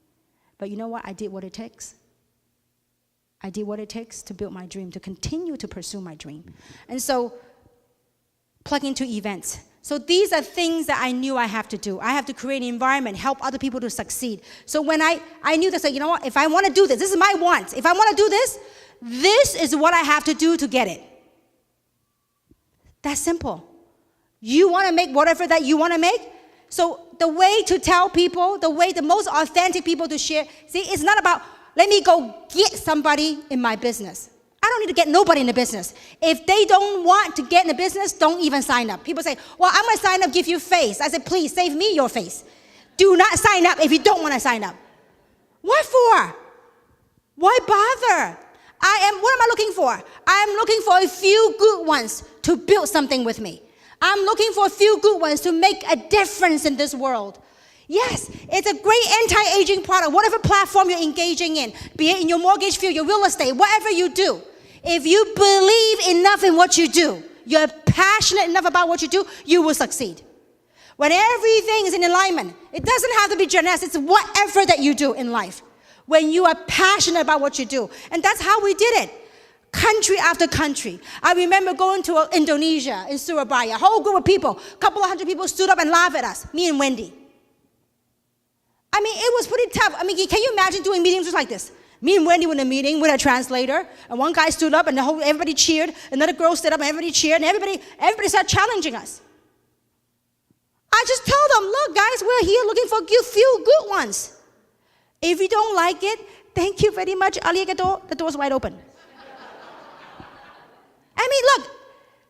But you know what? I did what it takes. I did what it takes to build my dream, to continue to pursue my dream. And so, plug into events. So these are things that I knew I have to do. I have to create an environment, help other people to succeed. So when I knew this, like, you know what? If I want to do this, this is my want. If I want to do this, this is what I have to do to get it. That's simple. You want to make whatever that you want to make? So the way to tell people, the most authentic people to share, see, it's not about, let me go get somebody in my business. I don't need to get nobody in the business. If they don't want to get in the business, don't even sign up. People say, well, I'm going to sign up, give you face. I said, please, save me your face. Do not sign up if you don't want to sign up. What for? Why bother? What am I looking for? I'm looking for a few good ones to build something with me. I'm looking for a few good ones to make a difference in this world. Yes, it's a great anti-aging product, whatever platform you're engaging in, be it in your mortgage field, your real estate, whatever you do. If you believe enough in what you do, you're passionate enough about what you do, you will succeed. When everything is in alignment, it doesn't have to be genetics, it's whatever that you do in life. When you are passionate about what you do. And that's how we did it. Country after country. I remember going to Indonesia, in Surabaya, a whole group of people, a couple of hundred people stood up and laughed at us, me and Wendy. I mean, it was pretty tough. I mean, can you imagine doing meetings just like this? Me and Wendy were in a meeting with a translator, and one guy stood up, and everybody cheered. Another girl stood up, and everybody cheered, and everybody started challenging us. I just told them, look, guys, we're here looking for a few good ones. If you don't like it, thank you very much, arigato. The door's wide open. I mean, look,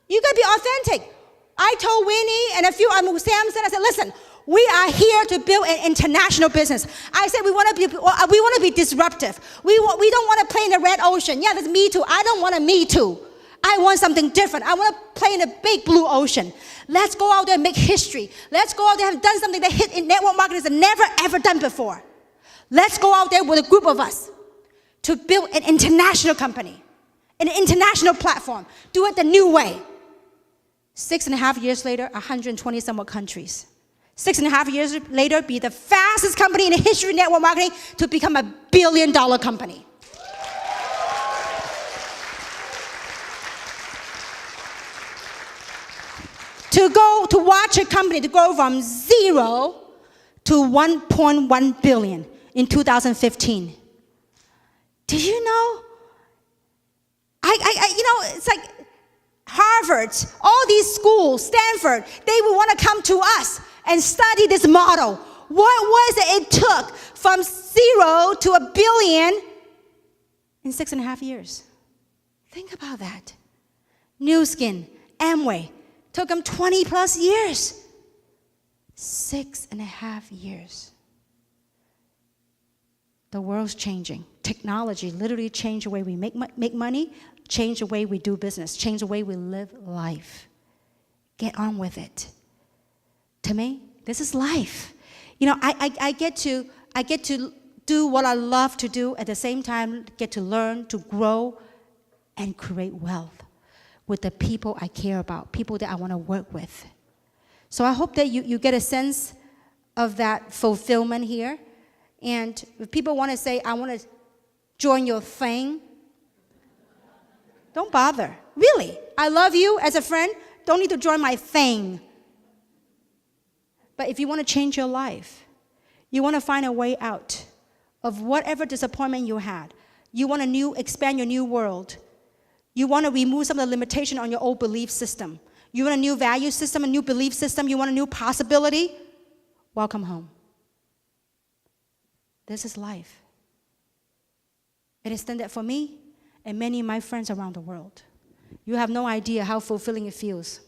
you got to be authentic. I told Winnie and a few, Samson, I said, listen, we are here to build an international business. I said we want to be disruptive. We don't want to play in the red ocean. Yeah, that's me too. I don't want a me too. I want something different. I want to play in the big blue ocean. Let's go out there and make history. Let's go out there and have done something that hit in network marketing that's never ever done before. Let's go out there with a group of us to build an international company, an international platform. Do it the new way. 6.5 years later, 120 somewhat countries. 6.5 years later, be the fastest company in the history of network marketing to become a $1 billion company. To watch a company to go from 0 to 1.1 billion in 2015. Do you know? It's like Harvard, all these schools, Stanford, they would want to come to us and study this model. What was it took from 0 to $1 billion in 6.5 years? Think about that. Nu Skin, Amway, took them 20 plus years. 6.5 years. The world's changing. Technology literally changed the way we make money, changed the way we do business, changed the way we live life. Get on with it. To me, this is life. You know, I get to do what I love to do, at the same time get to learn, to grow, and create wealth with the people I care about, people that I want to work with. So I hope that you get a sense of that fulfillment here. And if people want to say, I want to join your thing, don't bother. Really, I love you as a friend. Don't need to join my thing. But if you want to change your life, you want to find a way out of whatever disappointment you had, you want to expand your new world, you want to remove some of the limitation on your old belief system, you want a new value system, a new belief system, you want a new possibility, welcome home. This is life. It has done that for me and many of my friends around the world. You have no idea how fulfilling it feels.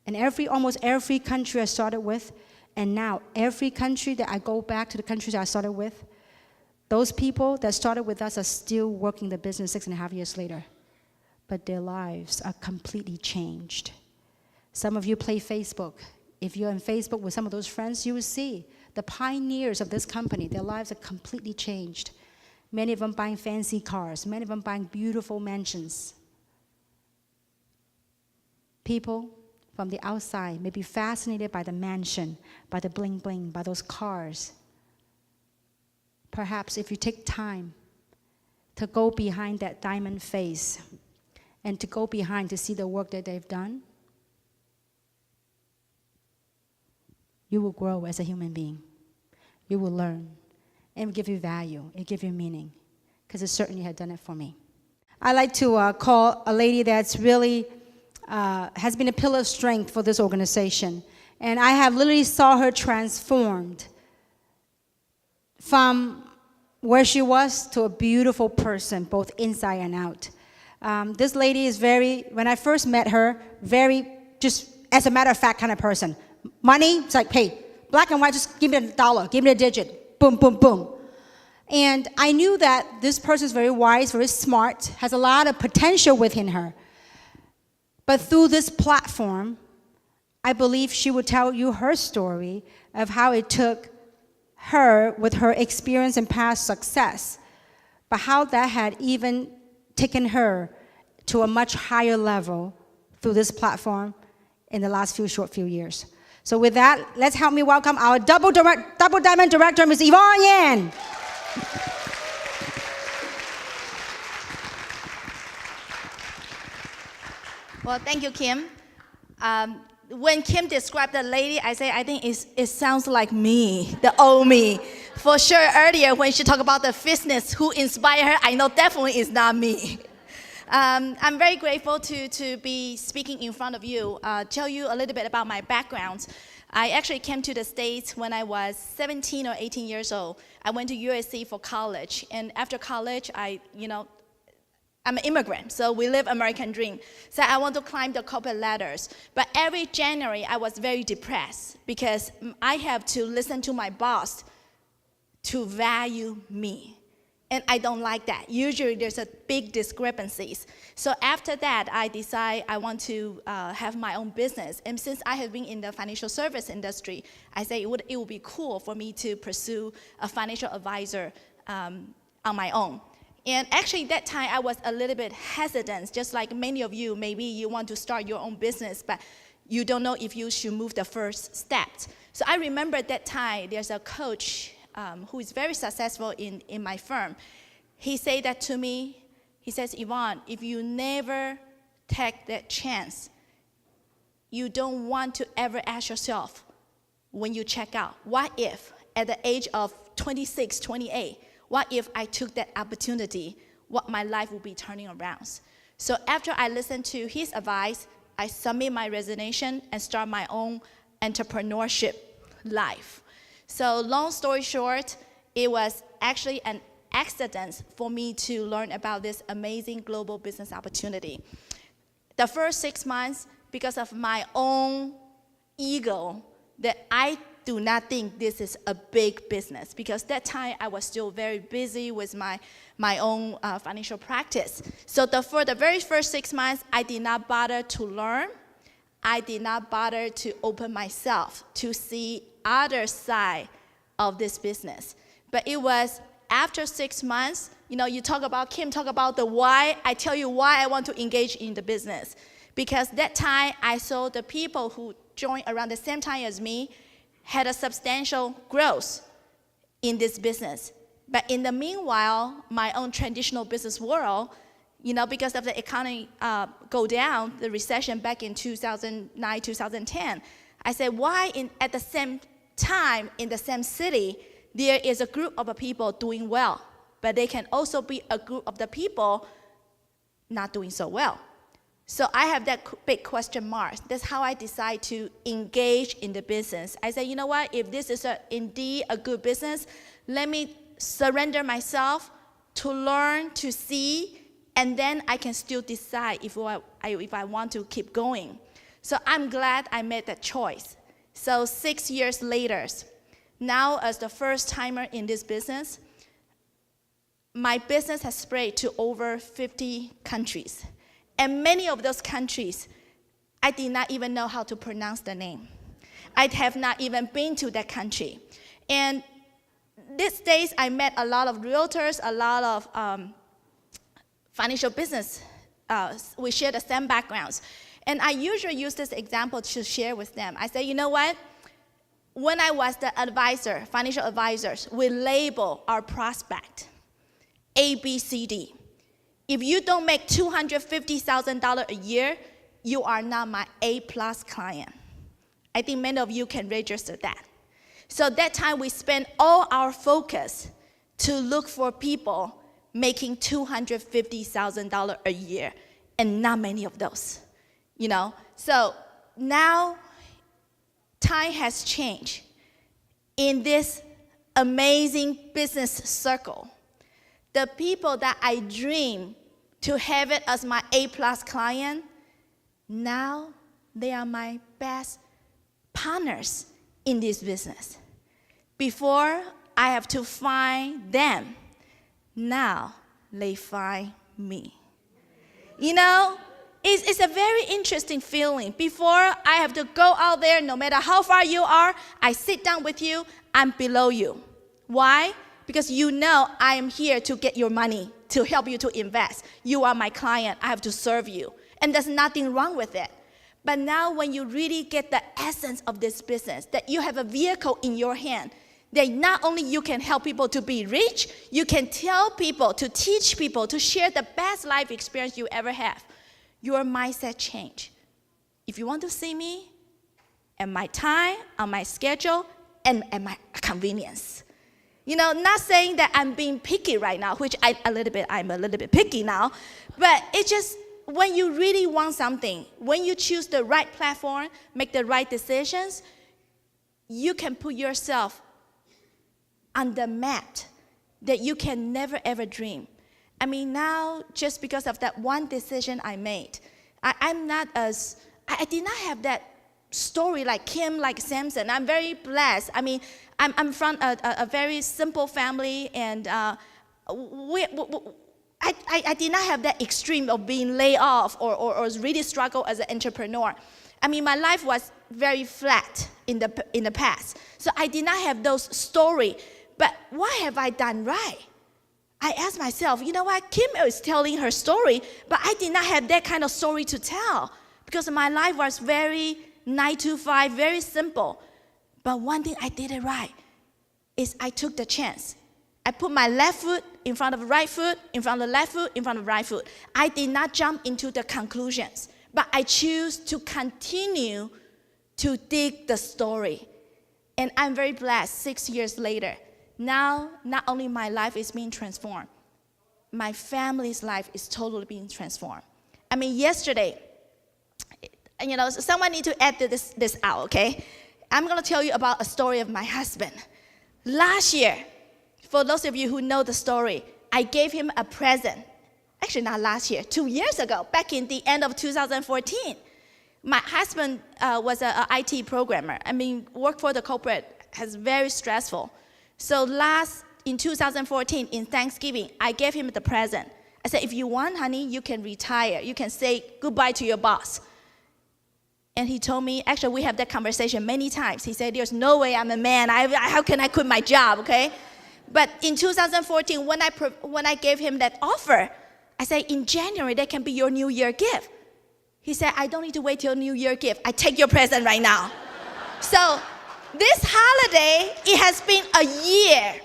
And almost every country I started with, and now every country that I go back to the countries I started with, those people that started with us are still working the business 6.5 years later. But their lives are completely changed. Some of you play Facebook. If you're on Facebook with some of those friends, you will see the pioneers of this company, their lives are completely changed. Many of them buying fancy cars, many of them buying beautiful mansions. People from the outside may be fascinated by the mansion, by the bling bling, by those cars. Perhaps if you take time to go behind that diamond face and to go behind to see the work that they've done, you will grow as a human being. You will learn. And it will give you value. It will give you meaning. Because it certainly had done it for me. I like to call a lady that's really has been a pillar of strength for this organization. And I have literally saw her transformed from where she was to a beautiful person, both inside and out. This lady is when I first met her, very just as a matter of fact kind of person. Money, it's like, hey, black and white, just give me a dollar, give me a digit, boom, boom, boom. And I knew that this person is very wise, very smart, has a lot of potential within her. But through this platform, I believe she would tell you her story of how it took her, with her experience and past success, but how that had even taken her to a much higher level through this platform in the last short few years. So with that, let's help me welcome our Double Diamond Director, Ms. Yvonne Yan. Well, thank you, Kim. When Kim described the lady, I think it sounds like me, the old me. For sure, earlier when she talked about the fitness, who inspired her, I know definitely it's not me. I'm very grateful to be speaking in front of you, tell you a little bit about my background. I actually came to the States when I was 17 or 18 years old. I went to USC for college, and after college, I'm an immigrant, so we live American dream. So I want to climb the corporate ladders. But every January, I was very depressed because I have to listen to my boss to value me. And I don't like that. Usually, there's a big discrepancies. So after that, I decide I want to have my own business. And since I have been in the financial service industry, I say it would be cool for me to pursue a financial advisor on my own. And actually, that time, I was a little bit hesitant, just like many of you. Maybe you want to start your own business, but you don't know if you should move the first step. So I remember that time, there's a coach who is very successful in my firm. He said that to me. He says, Yvonne, if you never take that chance, you don't want to ever ask yourself when you check out, what if at the age of 26, 28, what if I took that opportunity, what my life would be turning around? So after I listened to his advice, I submit my resignation and start my own entrepreneurship life. So long story short, it was actually an accident for me to learn about this amazing global business opportunity. The first 6 months, because of my own ego, that I do not think this is a big business, because that time I was still very busy with my own financial practice. So for the very first 6 months, I did not bother to learn. I did not bother to open myself to see other side of this business. But it was after 6 months, Kim talk about the why. I tell you why I want to engage in the business. Because that time I saw the people who joined around the same time as me had a substantial growth in this business. But in the meanwhile, my own traditional business world, because of the economy go down, the recession back in 2009, 2010, I said, why at the same time in the same city, there is a group of people doing well, but they can also be a group of the people not doing so well. So I have that big question mark. That's how I decide to engage in the business. I say, you know what? If this is indeed a good business, let me surrender myself to learn, to see, and then I can still decide if I want to keep going. So I'm glad I made that choice. So 6 years later, now as the first timer in this business, my business has spread to over 50 countries. And many of those countries, I did not even know how to pronounce the name. I have not even been to that country. And these days, I met a lot of realtors, a lot of financial business. We share the same backgrounds. And I usually use this example to share with them. I say, you know what? When I was the advisor, financial advisors, we label our prospect A, B, C, D. If you don't make $250,000 a year, you are not my A-plus client. I think many of you can register that. So that time we spent all our focus to look for people making $250,000 a year, and not many of those, So now time has changed in this amazing business circle. The people that I dream to have it as my A-plus client, now they are my best partners in this business. Before, I have to find them. Now, they find me. You know, it's a very interesting feeling. Before, I have to go out there, no matter how far you are, I sit down with you, I'm below you. Why? Because you know I am here to get your money, to help you to invest. You are my client, I have to serve you. And there's nothing wrong with it. But now when you really get the essence of this business, that you have a vehicle in your hand, that not only you can help people to be rich, you can tell people, to teach people, to share the best life experience you ever have. Your mindset change. If you want to see me, at my time, on my schedule, and at my convenience. You know, not saying that I'm being picky right now, which I'm a little bit picky now, but it's just when you really want something, when you choose the right platform, make the right decisions, you can put yourself on the map that you can never ever dream. I mean, now, just because of that one decision I made, I did not have that story like Kim, like Samson. I'm very blessed. I mean, I'm from a very simple family, and I did not have that extreme of being laid off or really struggle as an entrepreneur. I mean, my life was very flat in the past. So I did not have those stories. But what have I done right? I asked myself, you know what, Kim is telling her story, but I did not have that kind of story to tell because my life was very 9 to 5, very simple. But one thing I did it right is I took the chance. I put my left foot in front of the right foot, in front of the left foot, in front of the right foot. I did not jump into the conclusions, but I choose to continue to dig the story. And I'm very blessed 6 years later. Now, not only my life is being transformed, my family's life is totally being transformed. I mean, yesterday, you know, someone need to edit this out, okay? I'm going to tell you about a story of my husband. Last year, for those of you who know the story, I gave him a present. Actually, not last year, 2 years ago, back in the end of 2014. My husband was an IT programmer. I mean, work for the corporate is very stressful. So in 2014, in Thanksgiving, I gave him the present. I said, if you want, honey, you can retire. You can say goodbye to your boss. And he told me, actually, we have that conversation many times. He said, there's no way I'm a man. How can I quit my job, okay? But in 2014, when I gave him that offer, I said, in January, that can be your New Year gift. He said, I don't need to wait till New Year gift. I take your present right now. So this holiday, it has been a year.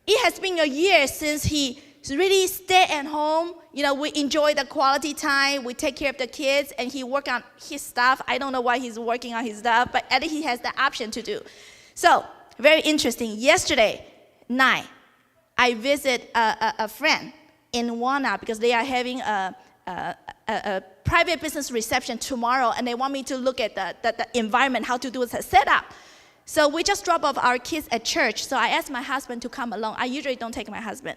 It has been a year since he really stayed at home. You know, we enjoy the quality time. We take care of the kids, and he work on his stuff. I don't know why he's working on his stuff, but at least he has the option to do. So, very interesting. Yesterday night, I visit a friend in Warner because they are having a private business reception tomorrow, and they want me to look at the environment, how to do the setup. So we just drop off our kids at church. So I asked my husband to come along. I usually don't take my husband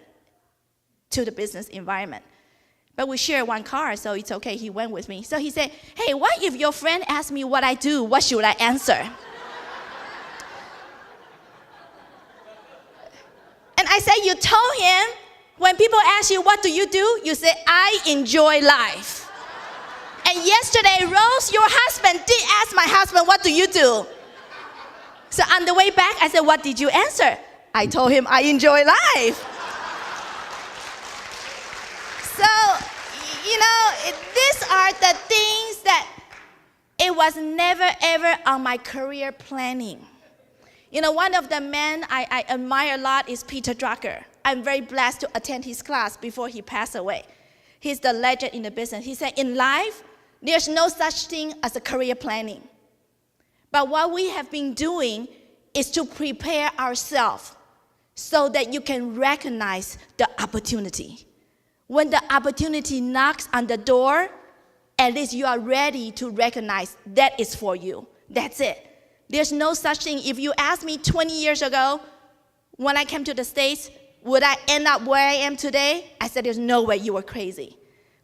to the business environment. But we share one car, so it's okay. He went with me. So he said, hey, what if your friend asks me what I do? What should I answer? And I said, you told him, when people ask you, what do? You say, I enjoy life. And yesterday, Rose, your husband, did ask my husband, what do you do? So on the way back, I said, what did you answer? I told him, I enjoy life. So, you know, these are the things that it was never, ever on my career planning. You know, one of the men I admire a lot is Peter Drucker. I'm very blessed to attend his class before he passed away. He's the legend in the business. He said, in life, there's no such thing as a career planning. But what we have been doing is to prepare ourselves so that you can recognize the opportunity. When the opportunity knocks on the door, at least you are ready to recognize that is for you. That's it. There's no such thing. If you asked me 20 years ago, when I came to the States, would I end up where I am today? I said, there's no way, you were crazy.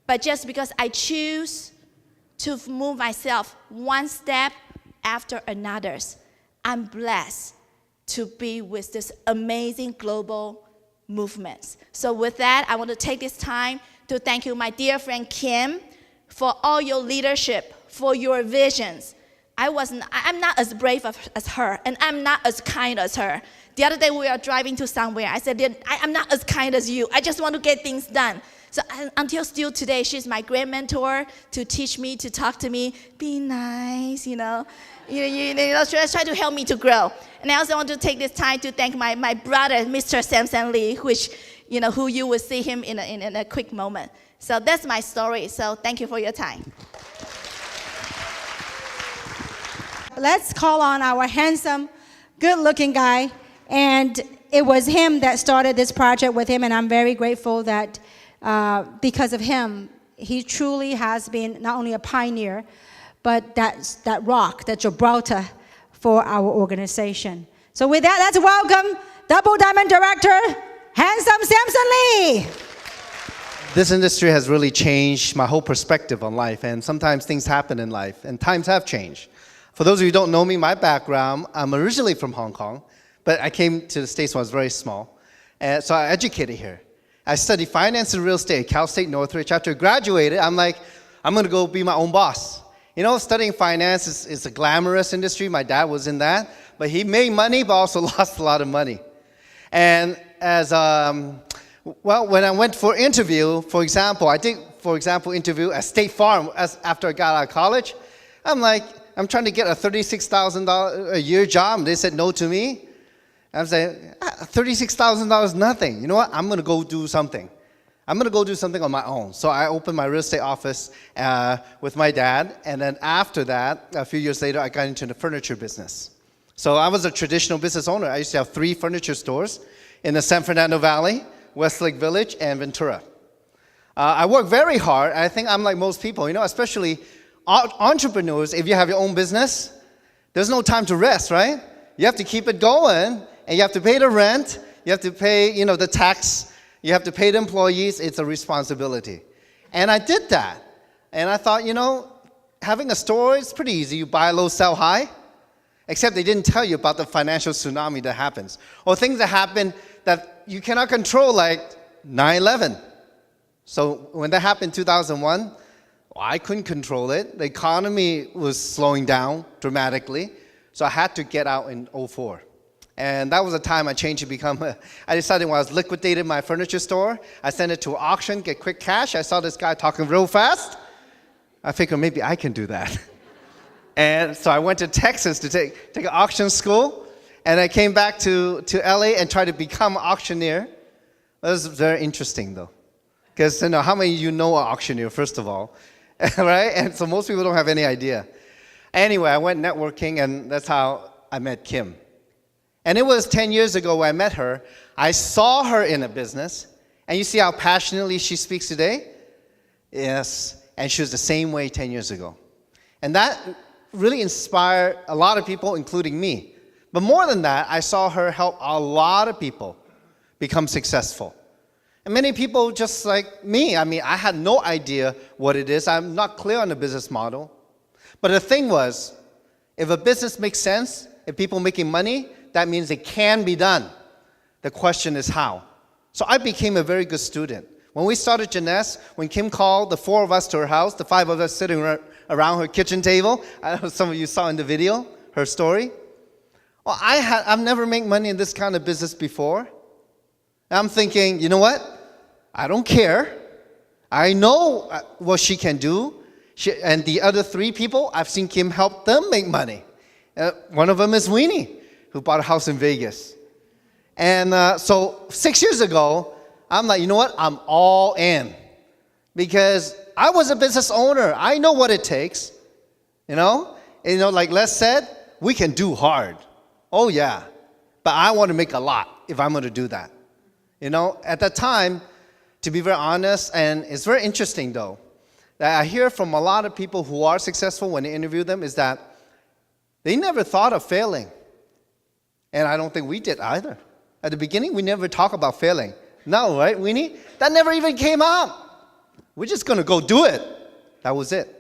But just because I choose to move myself one step after another's, I'm blessed to be with this amazing global movements. So with that, I want to take this time to thank you, my dear friend Kim, for all your leadership, for your visions. I'm not as brave as her, and I'm not as kind as her. The other day we were driving to somewhere. I said, I'm not as kind as you. I just want to get things done. So until still today, she's my great mentor to teach me, to talk to me, be nice, try to help me to grow. And I also want to take this time to thank my brother, Mr. Samson Lee, who you will see him in a quick moment. So that's my story. So thank you for your time. Let's call on our handsome, good-looking guy. And it was him that started this project with him, and I'm very grateful that because of him, he truly has been not only a pioneer, but that rock, that Gibraltar for our organization. So with that, let's welcome Double Diamond Director, handsome Samson Lee. This industry has really changed my whole perspective on life, and sometimes things happen in life, and times have changed. For those of you who don't know me, my background, I'm originally from Hong Kong, but I came to the States when I was very small, so I educated here. I studied finance and real estate at Cal State Northridge. After I graduated, I'm like, I'm going to go be my own boss. Studying finance is a glamorous industry. My dad was in that, but he made money, but also lost a lot of money. And when I went for interview, for example, interview at State Farm after I got out of college. I'm trying to get a $36,000 a year job. They said no to me. I'm saying, $36,000 is nothing. You know what? I'm going to go do something. I'm going to go do something on my own. So I opened my real estate office with my dad. And then after that, a few years later, I got into the furniture business. So I was a traditional business owner. I used to have 3 furniture stores in the San Fernando Valley, Westlake Village, and Ventura. I work very hard. I think I'm like most people, especially entrepreneurs. If you have your own business, there's no time to rest, right? You have to keep it going, and you have to pay the rent. You have to pay, the tax. You have to pay the employees. It's a responsibility. And I did that. And I thought, having a store is pretty easy. You buy low, sell high. Except they didn't tell you about the financial tsunami that happens. Or things that happen that you cannot control, like 9/11. So when that happened in 2001, I couldn't control it. The economy was slowing down dramatically. So I had to get out in 2004. And that was the time I changed to I decided when I was liquidating my furniture store, I sent it to an auction, get quick cash. I saw this guy talking real fast. I figured maybe I can do that. And so I went to Texas to take an auction school. And I came back to LA and tried to become an auctioneer. That was very interesting though. Because how many of you know an auctioneer, first of all? Right? And so most people don't have any idea. Anyway, I went networking, and that's how I met Kim. And it was 10 years ago when I met her. I saw her in a business, and you see how passionately she speaks today? Yes, and she was the same way 10 years ago. And that really inspired a lot of people, including me. But more than that, I saw her help a lot of people become successful. And many people just like me, I had no idea what it is. I'm not clear on the business model. But the thing was, if a business makes sense, if people are making money, that means it can be done. The question is how. So I became a very good student. When we started Jeunesse, when Kim called the 4 of us to her house, the 5 of us sitting around her kitchen table, I know some of you saw in the video her story. Well, I've never made money in this kind of business before. And I'm thinking, you know what? I don't care. I know what she can do. And the other 3 people, I've seen Kim help them make money. One of them is Weenie, who bought a house in Vegas. And so 6 years ago, I'm like, you know what? I'm all in. Because I was a business owner. I know what it takes. Like Les said, we can do hard. Oh, yeah. But I want to make a lot if I'm going to do that. At that time, to be very honest, and it's very interesting, though, that I hear from a lot of people who are successful when they interview them is that They never thought of failing. And I don't think we did either. At the beginning, we never talk about failing. No, right, Winnie? That never even came up. We're just going to go do it. That was it.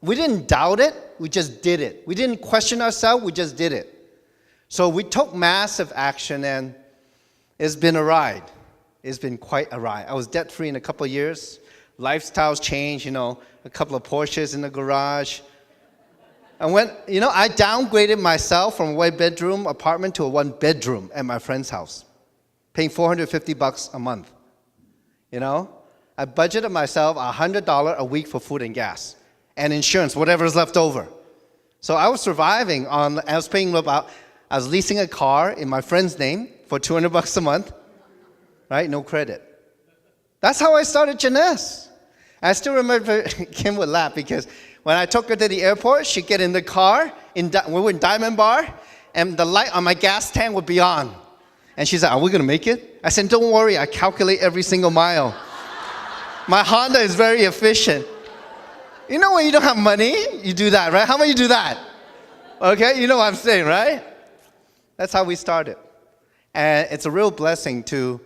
We didn't doubt it. We just did it. We didn't question ourselves. We just did it. So we took massive action, and it's been a ride. It's been quite a ride. I was debt-free in a couple of years. Lifestyles changed, a couple of Porsches in the garage. And when, I downgraded myself from a one-bedroom apartment to a one-bedroom at my friend's house, paying $450 a month. I budgeted myself $100 a week for food and gas and insurance, whatever is left over. So I was surviving I was leasing a car in my friend's name for $200 a month, right? No credit. That's how I started Jeunesse. I still remember Kim would laugh because when I took her to the airport, she'd get in the car, we were in Diamond Bar, and the light on my gas tank would be on. And she's like, are we going to make it? I said, don't worry, I calculate every single mile. My Honda is very efficient. When you don't have money, you do that, right? How many of you do that? Okay, you know what I'm saying, right? That's how we started. And it's a real blessing to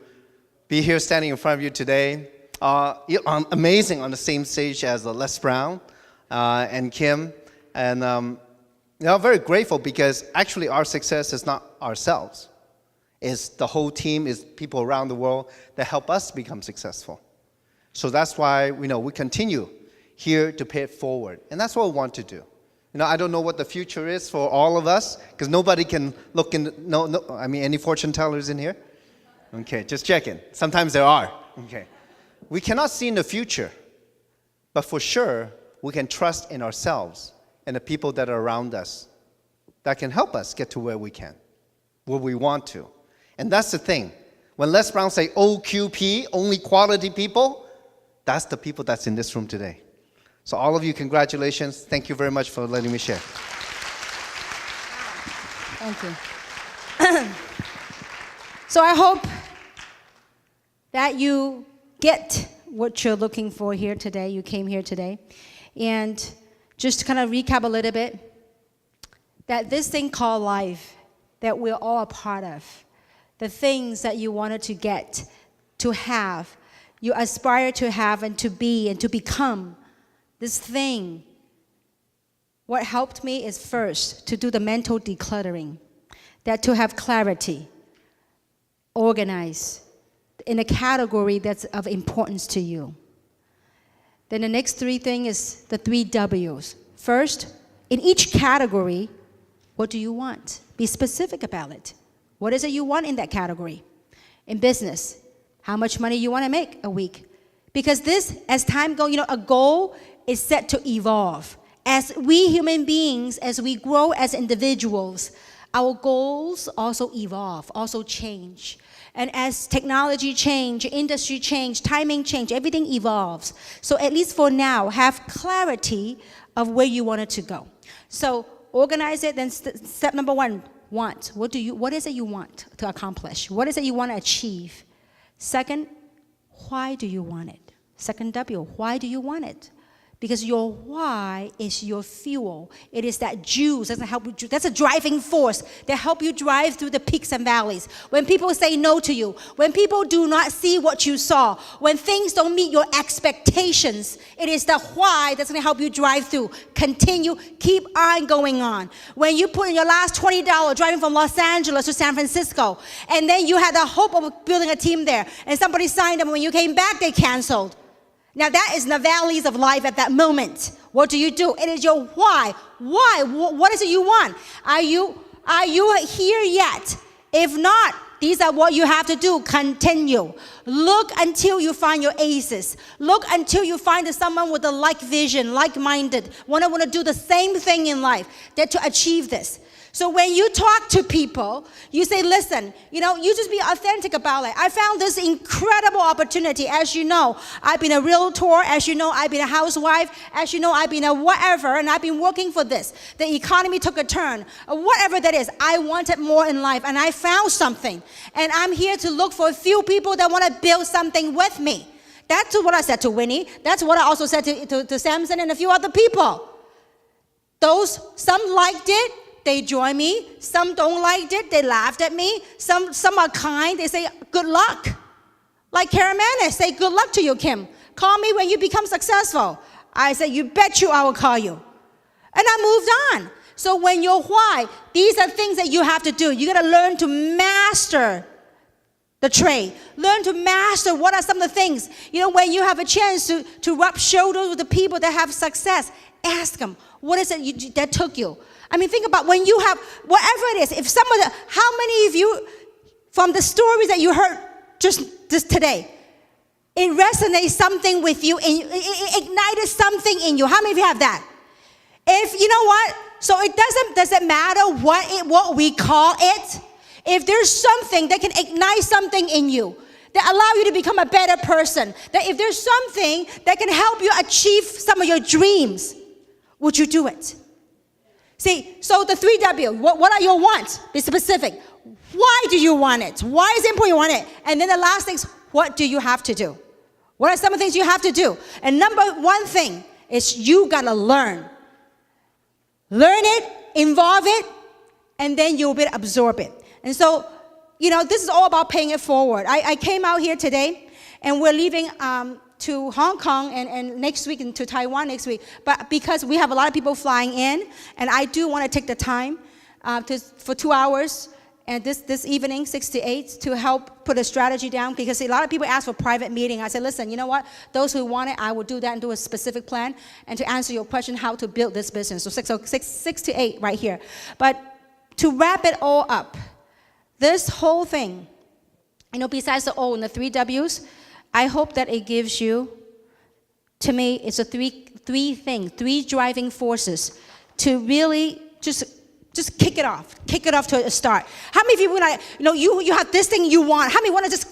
be here standing in front of you today. I'm amazing on the same stage as Les Brown and Kim. And I'm very grateful because actually our success is not ourselves. It's the whole team, it's people around the world that help us become successful. So that's why we continue here to pay it forward. And that's what we want to do. I don't know what the future is for all of us because nobody can look in. Any fortune tellers in here? Okay, just checking. Sometimes there are. Okay. We cannot see in the future, but for sure, we can trust in ourselves and the people that are around us that can help us get to where we want to. And that's the thing. When Les Brown say OQP, only quality people, that's the people that's in this room today. So all of you, congratulations. Thank you very much for letting me share. Thank you. So I hope that you get what you're looking for here today. You came here today. And just to kind of recap a little bit, that this thing called life that we're all a part of, the things that you wanted to get, to have, you aspire to have and to be and to become, this thing, what helped me is first to do the mental decluttering, that to have clarity, organize in a category that's of importance to you. Then the next three things is the 3 W's. First, in each category, what do you want? Be specific about it. What is it you want in that category? In business, how much money you want to make a week? Because this, as time goes, a goal is set to evolve. As we human beings, as we grow as individuals, our goals also evolve, also change. And as technology change, industry change, timing change, everything evolves. So at least for now, have clarity of where you want it to go. So organize it, then step number 1, want. What is it you want to accomplish? What is it you want to achieve? Second, why do you want it? Second W, why do you want it? Because your why is your fuel. It is that juice that's help you. That's a driving force that help you drive through the peaks and valleys. When people say no to you, when people do not see what you saw, when things don't meet your expectations, it is the why that's going to help you drive through. Continue, keep on going on. When you put in your last $20 driving from Los Angeles to San Francisco, and then you had the hope of building a team there, and somebody signed them, when you came back, they canceled. Now that is the valleys of life at that moment. What do? It is your why. Why? What is it you want? Are you here yet? If not, these are what you have to do. Continue. Look until you find your aces. Look until you find someone with a like vision, like-minded, want to do the same thing in life, that to achieve this. So when you talk to people, you say, listen, you just be authentic about it. I found this incredible opportunity. As you know, I've been a realtor. As you know, I've been a housewife. As you know, I've been a whatever, and I've been working for this. The economy took a turn. Whatever that is, I wanted more in life, and I found something. And I'm here to look for a few people that want to build something with me. That's what I said to Winnie. That's what I also said to Samson and a few other people. Some liked it. they join me. Some don't like it, they laughed at me. Some are kind, they say, good luck. Like Karen Manis, say, good luck to you, Kim. Call me when you become successful. I said, you bet you I will call you. And I moved on. So when you're why, these are things that you have to do. You got to learn to master the trade. Learn to master what are some of the things. You know, when you have a chance to rub shoulders with the people that have success, ask them, what is it that took you? I mean, think about when you have, whatever it is, if some of the, how many of you, from the stories that you heard just today, it resonates something with you, and it ignited something in you. How many of you have that? If, you know what? So it doesn't matter what we call it. If there's something that can ignite something in you, that allow you to become a better person, that if there's something that can help you achieve some of your dreams, would you do it? See, so the 3W, what are your wants? Be specific. Why do you want it? Why is it important you want it? And then the last thing is, what do you have to do? What are some of the things you have to do? And number one thing is you got to learn. Learn it, involve it, and then you'll be able to absorb it. And so, you know, this is all about paying it forward. I came out here today, and we're leaving to Hong Kong and next week and to Taiwan next week. But because we have a lot of people flying in, and I do want to take the time for 2 hours and this evening, 6 to 8, to help put a strategy down, because a lot of people ask for private meeting. I said, listen, you know what? Those who want it, I will do that and do a specific plan, and to answer your question, how to build this business. So 6 to 8 right here. But to wrap it all up, this whole thing, you know, besides the O and the 3 W's, I hope that it gives you, to me, it's a three driving forces to really just kick it off to a start. How many of you, you know, you have this thing you want? How many want to just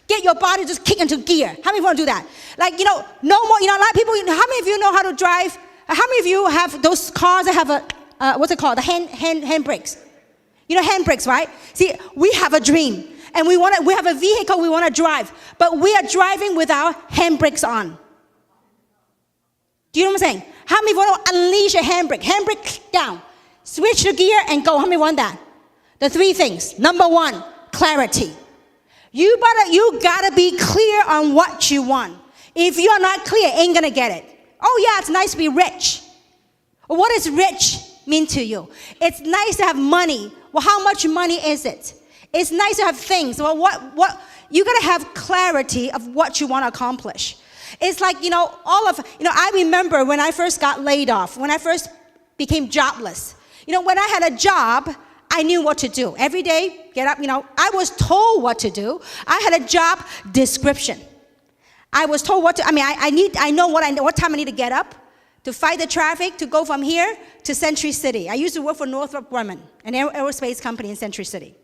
get your body just kick into gear? How many want to do that? Like, you know, no more, you know, a lot of people, how many of you know how to drive? How many of you have those cars that have a, what's it called? The hand brakes. You know, hand brakes, right? See, we have a dream, and we have a vehicle we want to drive, but we are driving with our hand brakes on. Do you know what I'm saying? How many want to unleash a handbrake down, switch the gear and go? How many want that? The 3 things. Number 1, clarity. You gotta be clear on what you want. If you're not clear, ain't gonna get it. Oh yeah, it's nice to be rich. What does rich mean to you? It's nice to have money. Well, how much money is it? It's nice to have things. Well, what you gotta have clarity of what you want to accomplish. It's like, you know, I remember when I first got laid off, when I first became jobless. You know, when I had a job, I knew what to do. Every day, get up, you know, I was told what to do. I had a job description. I was told what to, I know what time I need to get up to fight the traffic, to go from here to Century City. I used to work for Northrop Grumman, an aerospace company in Century City.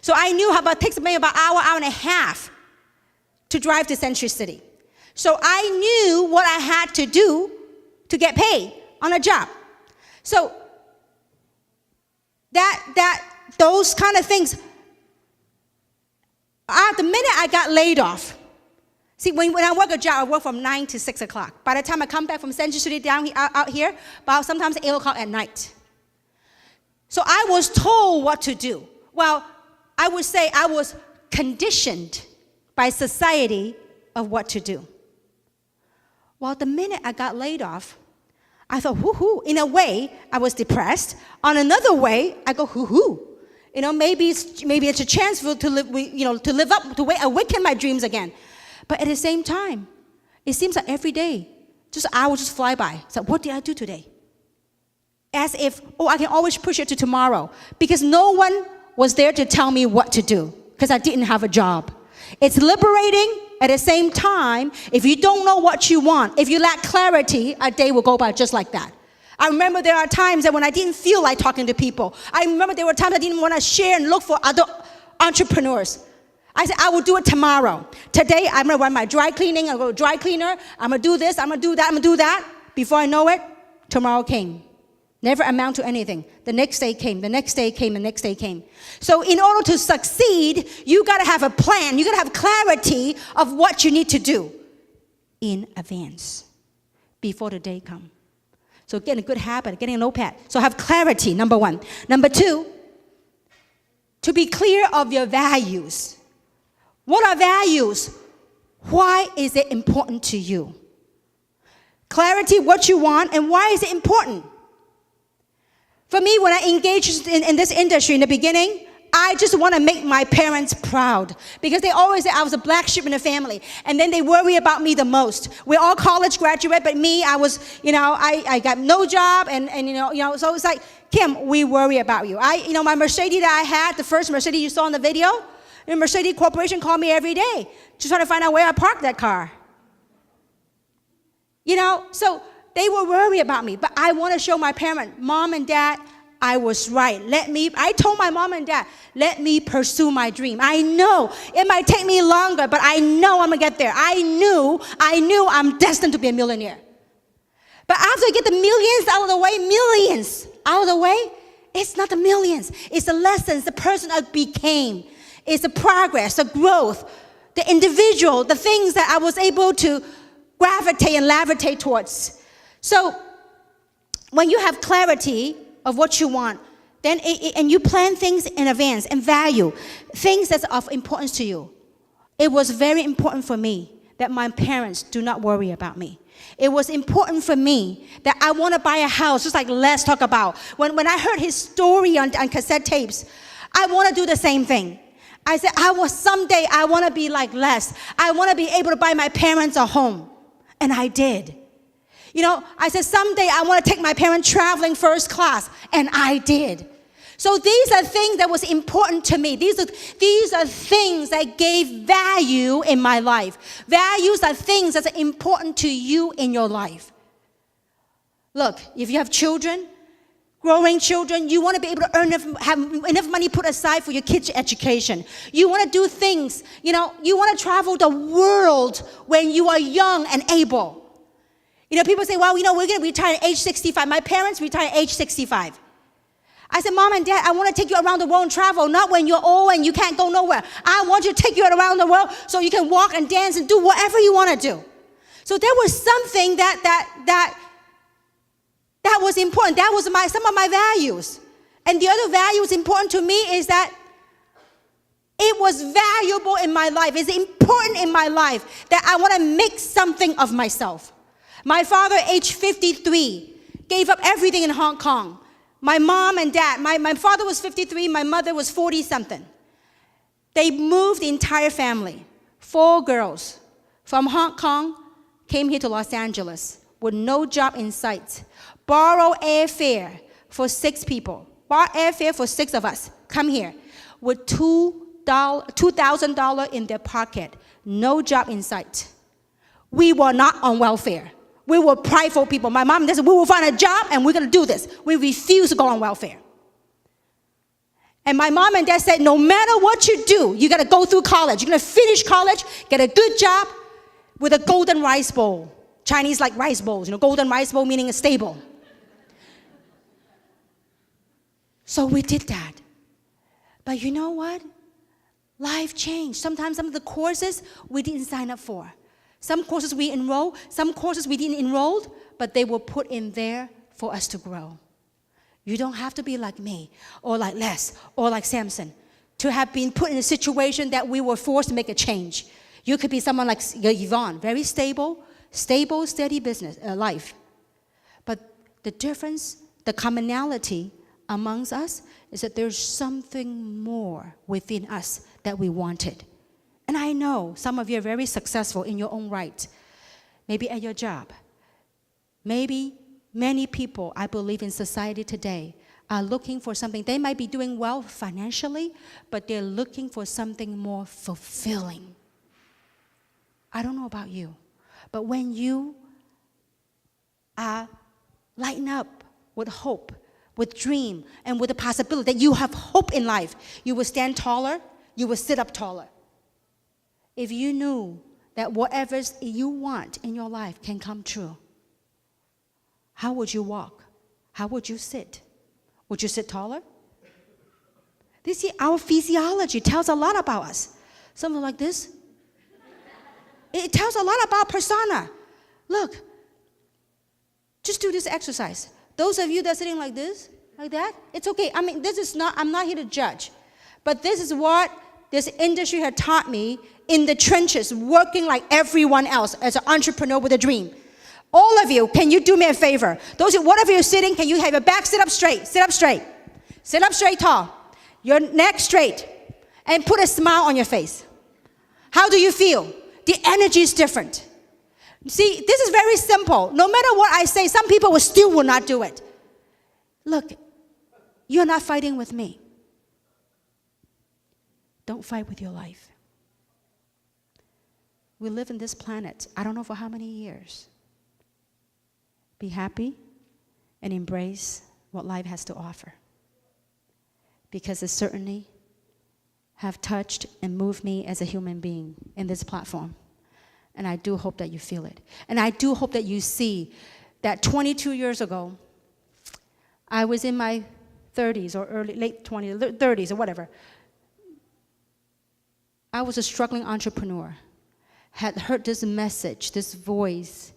So I knew it takes me about an hour and a half to drive to Century City. So I knew what I had to do to get paid on a job. So those kind of things, the minute I got laid off, see, when I work a job, I work from 9 to 6 o'clock. By the time I come back from Century City down out here, about sometimes 8 o'clock at night. So I was told what to do. Well, I would say I was conditioned by society of what to do. Well, the minute I got laid off, I thought, whoo-hoo. In a way, I was depressed. On another way, I go, hoo-hoo. You know, maybe it's a chance to live up, to awaken my dreams again. But at the same time, it seems like every day, just hours just fly by. So what did I do today? As if, I can always push it to tomorrow. Because no one was there to tell me what to do, because I didn't have a job. It's liberating. At the same time, if you don't know what you want, if you lack clarity, a day will go by just like that. I remember there are times that when I didn't feel like talking to people. I remember there were times I didn't want to share and look for other entrepreneurs. I said, I will do it tomorrow. Today, I'm going to run my dry cleaning. I'll go to dry cleaner. I'm going to do this. I'm going to do that. I'm going to do that. Before I know it, tomorrow came. Never amount to anything. The next day came. The next day came. The next day came. So in order to succeed, you got to have a plan. You got to have clarity of what you need to do in advance before the day comes. So getting a good habit, getting a notepad. So have clarity, number one. Number two, to be clear of your values. What are values? Why is it important to you? Clarity, what you want, and why is it important? For me, when I engaged in this industry in the beginning, I just want to make my parents proud because they always say I was a black sheep in the family. And then they worry about me the most. We're all college graduate, but me, I was, I got no job. And so it's like, Kim, we worry about you. My Mercedes that I had, the first Mercedes you saw in the video, the Mercedes Corporation called me every day to try to find out where I parked that car. So they will worry about me. But I want to show my parents, Mom and Dad, I was right. I told my mom and dad, let me pursue my dream. I know it might take me longer, but I know I'm going to get there. I knew I'm destined to be a millionaire. But after I get the millions out of the way, it's not the millions. It's the lessons, the person I became. It's the progress, the growth, the individual, the things that I was able to gravitate and levitate towards. So when you have clarity of what you want, then and you plan things in advance and value things that's of importance to you. It was very important for me that my parents do not worry about me. It was important for me that I want to buy a house, just like Les talked about. When I heard his story on cassette tapes, I want to do the same thing. I said, someday I want to be like Les. I want to be able to buy my parents a home. And I did. I said, someday I want to take my parents traveling first class. And I did. So these are things that was important to me. These are things that gave value in my life. Values are things that are important to you in your life. Look, if you have children, growing children, you want to be able to have enough money put aside for your kids' education. You want to do things, you want to travel the world when you are young and able. People say, well, we're going to retire at age 65. My parents retired at age 65. I said, Mom and Dad, I want to take you around the world and travel, not when you're old and you can't go nowhere. I want you to take you around the world so you can walk and dance and do whatever you want to do. So there was something that was important. That was some of my values. And the other value that's important to me is that it was valuable in my life. It's important in my life that I want to make something of myself. My father, age 53, gave up everything in Hong Kong. My mom and dad, my father was 53, my mother was 40-something. They moved the entire family, 4 girls, from Hong Kong, came here to Los Angeles with no job in sight. Borrow airfare for 6 people. Borrow airfare for 6 of us. Come here with $2,000 in their pocket. No job in sight. We were not on welfare. We were prideful people. My mom said, we will find a job and we're going to do this. We refuse to go on welfare. And my mom and dad said, no matter what you do, you got to go through college. You're going to finish college, get a good job with a golden rice bowl. Chinese like rice bowls, golden rice bowl meaning a stable. So we did that. But you know what? Life changed. Sometimes some of the courses we didn't sign up for. Some courses we enrolled, some courses we didn't enroll, but they were put in there for us to grow. You don't have to be like me, or like Les, or like Samson, to have been put in a situation that we were forced to make a change. You could be someone like Yvonne, very stable, steady business, life. But the difference, the commonality amongst us is that there's something more within us that we wanted. And I know some of you are very successful in your own right, maybe at your job. Maybe many people, I believe, in society today are looking for something. They might be doing well financially, but they're looking for something more fulfilling. I don't know about you, but when you are lighten up with hope, with dream, and with the possibility that you have hope in life, you will stand taller, you will sit up taller. If you knew that whatever you want in your life can come true, how would you walk? How would you sit? Would you sit taller? You see, our physiology tells a lot about us. Something like this. It tells a lot about persona. Look, Just do this exercise. Those of you that are sitting like this, like that, it's okay. I mean, I'm not here to judge. But this is what this industry had taught me in the trenches, working like everyone else as an entrepreneur with a dream. All of you, can you do me a favor? Whatever you're sitting, can you have your back sit up straight? Sit up straight. Sit up straight tall. Your neck straight. And put a smile on your face. How do you feel? The energy is different. See, this is very simple. No matter what I say, some people will not do it. Look, you're not fighting with me. Don't fight with your life. We live in this planet, I don't know for how many years. Be happy and embrace what life has to offer. Because it certainly have touched and moved me as a human being in this platform. And I do hope that you feel it. And I do hope that you see that 22 years ago, I was in my 30s or late 20s, 30s or whatever. I was a struggling entrepreneur, had heard this message, this voice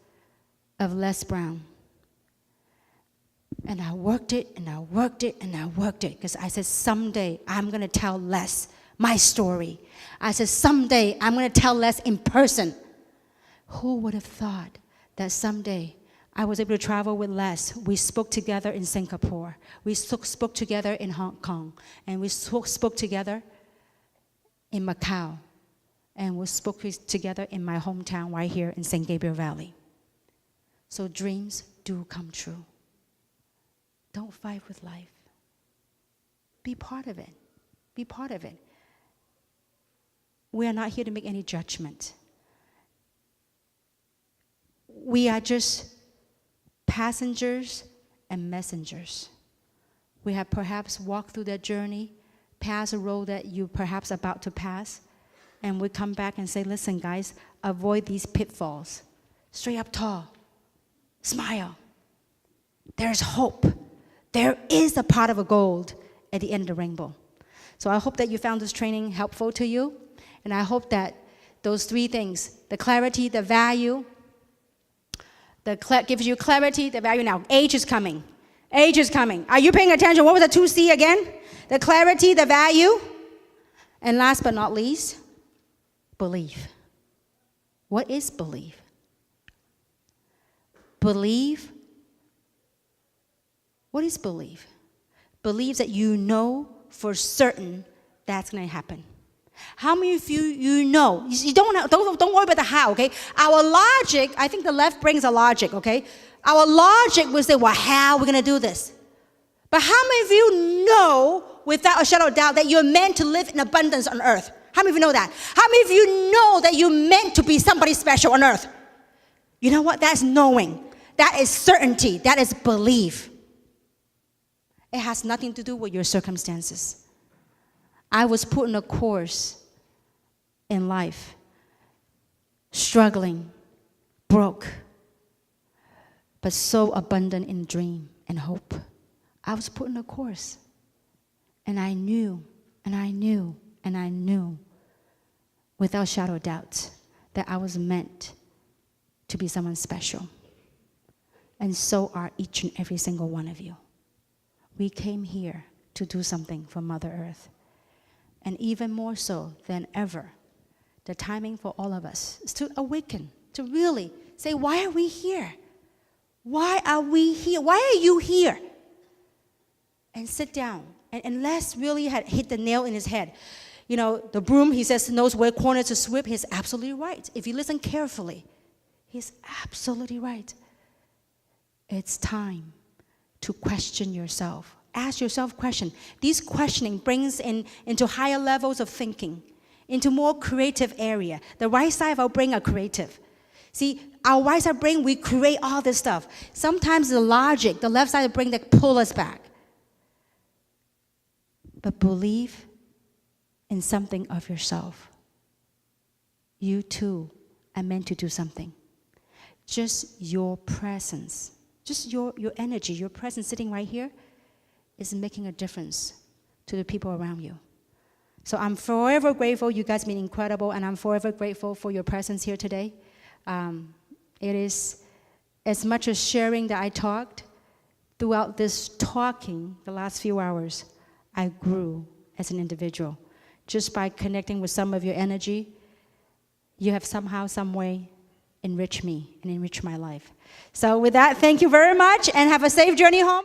of Les Brown. And I worked it, and I worked it, and I worked it, because I said, someday I'm going to tell Les my story. I said, someday I'm going to tell Les in person. Who would have thought that someday I was able to travel with Les? We spoke together in Singapore. We spoke together in Hong Kong. And we spoke together in Macau. And we spoke together in my hometown right here in St. Gabriel Valley. So dreams do come true. Don't fight with life. Be part of it. Be part of it. We are not here to make any judgment. We are just passengers and messengers. We have perhaps walked through that journey, passed a road that you perhaps about to pass, and we come back and say, listen, guys, avoid these pitfalls. Straight up tall. Smile. There's hope. There is a pot of gold at the end of the rainbow. So I hope that you found this training helpful to you. And I hope that those three things, the clarity, the value, gives you clarity, the value. Now, age is coming. Age is coming. Are you paying attention? What was the 2C again? The clarity, the value. And last but not least, belief. What is belief? Believe. What is belief? Believe that you know for certain that's going to happen. How many of you know? You don't worry about the how, okay? Our logic, I think the left brings a logic, okay? Our logic will say, well, how are we going to do this? But how many of you know, without a shadow of doubt, that you're meant to live in abundance on earth? How many of you know that? How many of you know that you're meant to be somebody special on earth? You know what? That's knowing. That is certainty. That is belief. It has nothing to do with your circumstances. I was put in a course in life, struggling, broke, but so abundant in dream and hope. I was put in a course, and I knew, and I knew, and I knew, without a shadow of doubt, that I was meant to be someone special. And so are each and every single one of you. We came here to do something for Mother Earth. And even more so than ever, the timing for all of us is to awaken, to really say, why are we here? Why are we here? Why are you here? And sit down. And Les really had hit the nail in his head. You know, the broom, he says, knows where corners to sweep. He's absolutely right. If you listen carefully, he's absolutely right. It's time to question yourself. Ask yourself questions. This questioning brings into higher levels of thinking, into more creative area. The right side of our brain are creative. See, our right side brain, we create all this stuff. Sometimes the logic, the left side of the brain, that pull us back. But believe in something of yourself. You too are meant to do something. Just your presence, just your energy, your presence sitting right here is making a difference to the people around you. So I'm forever grateful. You guys have been incredible, and I'm forever grateful for your presence here today. It is as much as sharing that I talked, throughout this talking the last few hours, I grew as an individual. Just by connecting with some of your energy, you have somehow, some way enriched me and enriched my life. So with that, thank you very much and have a safe journey home.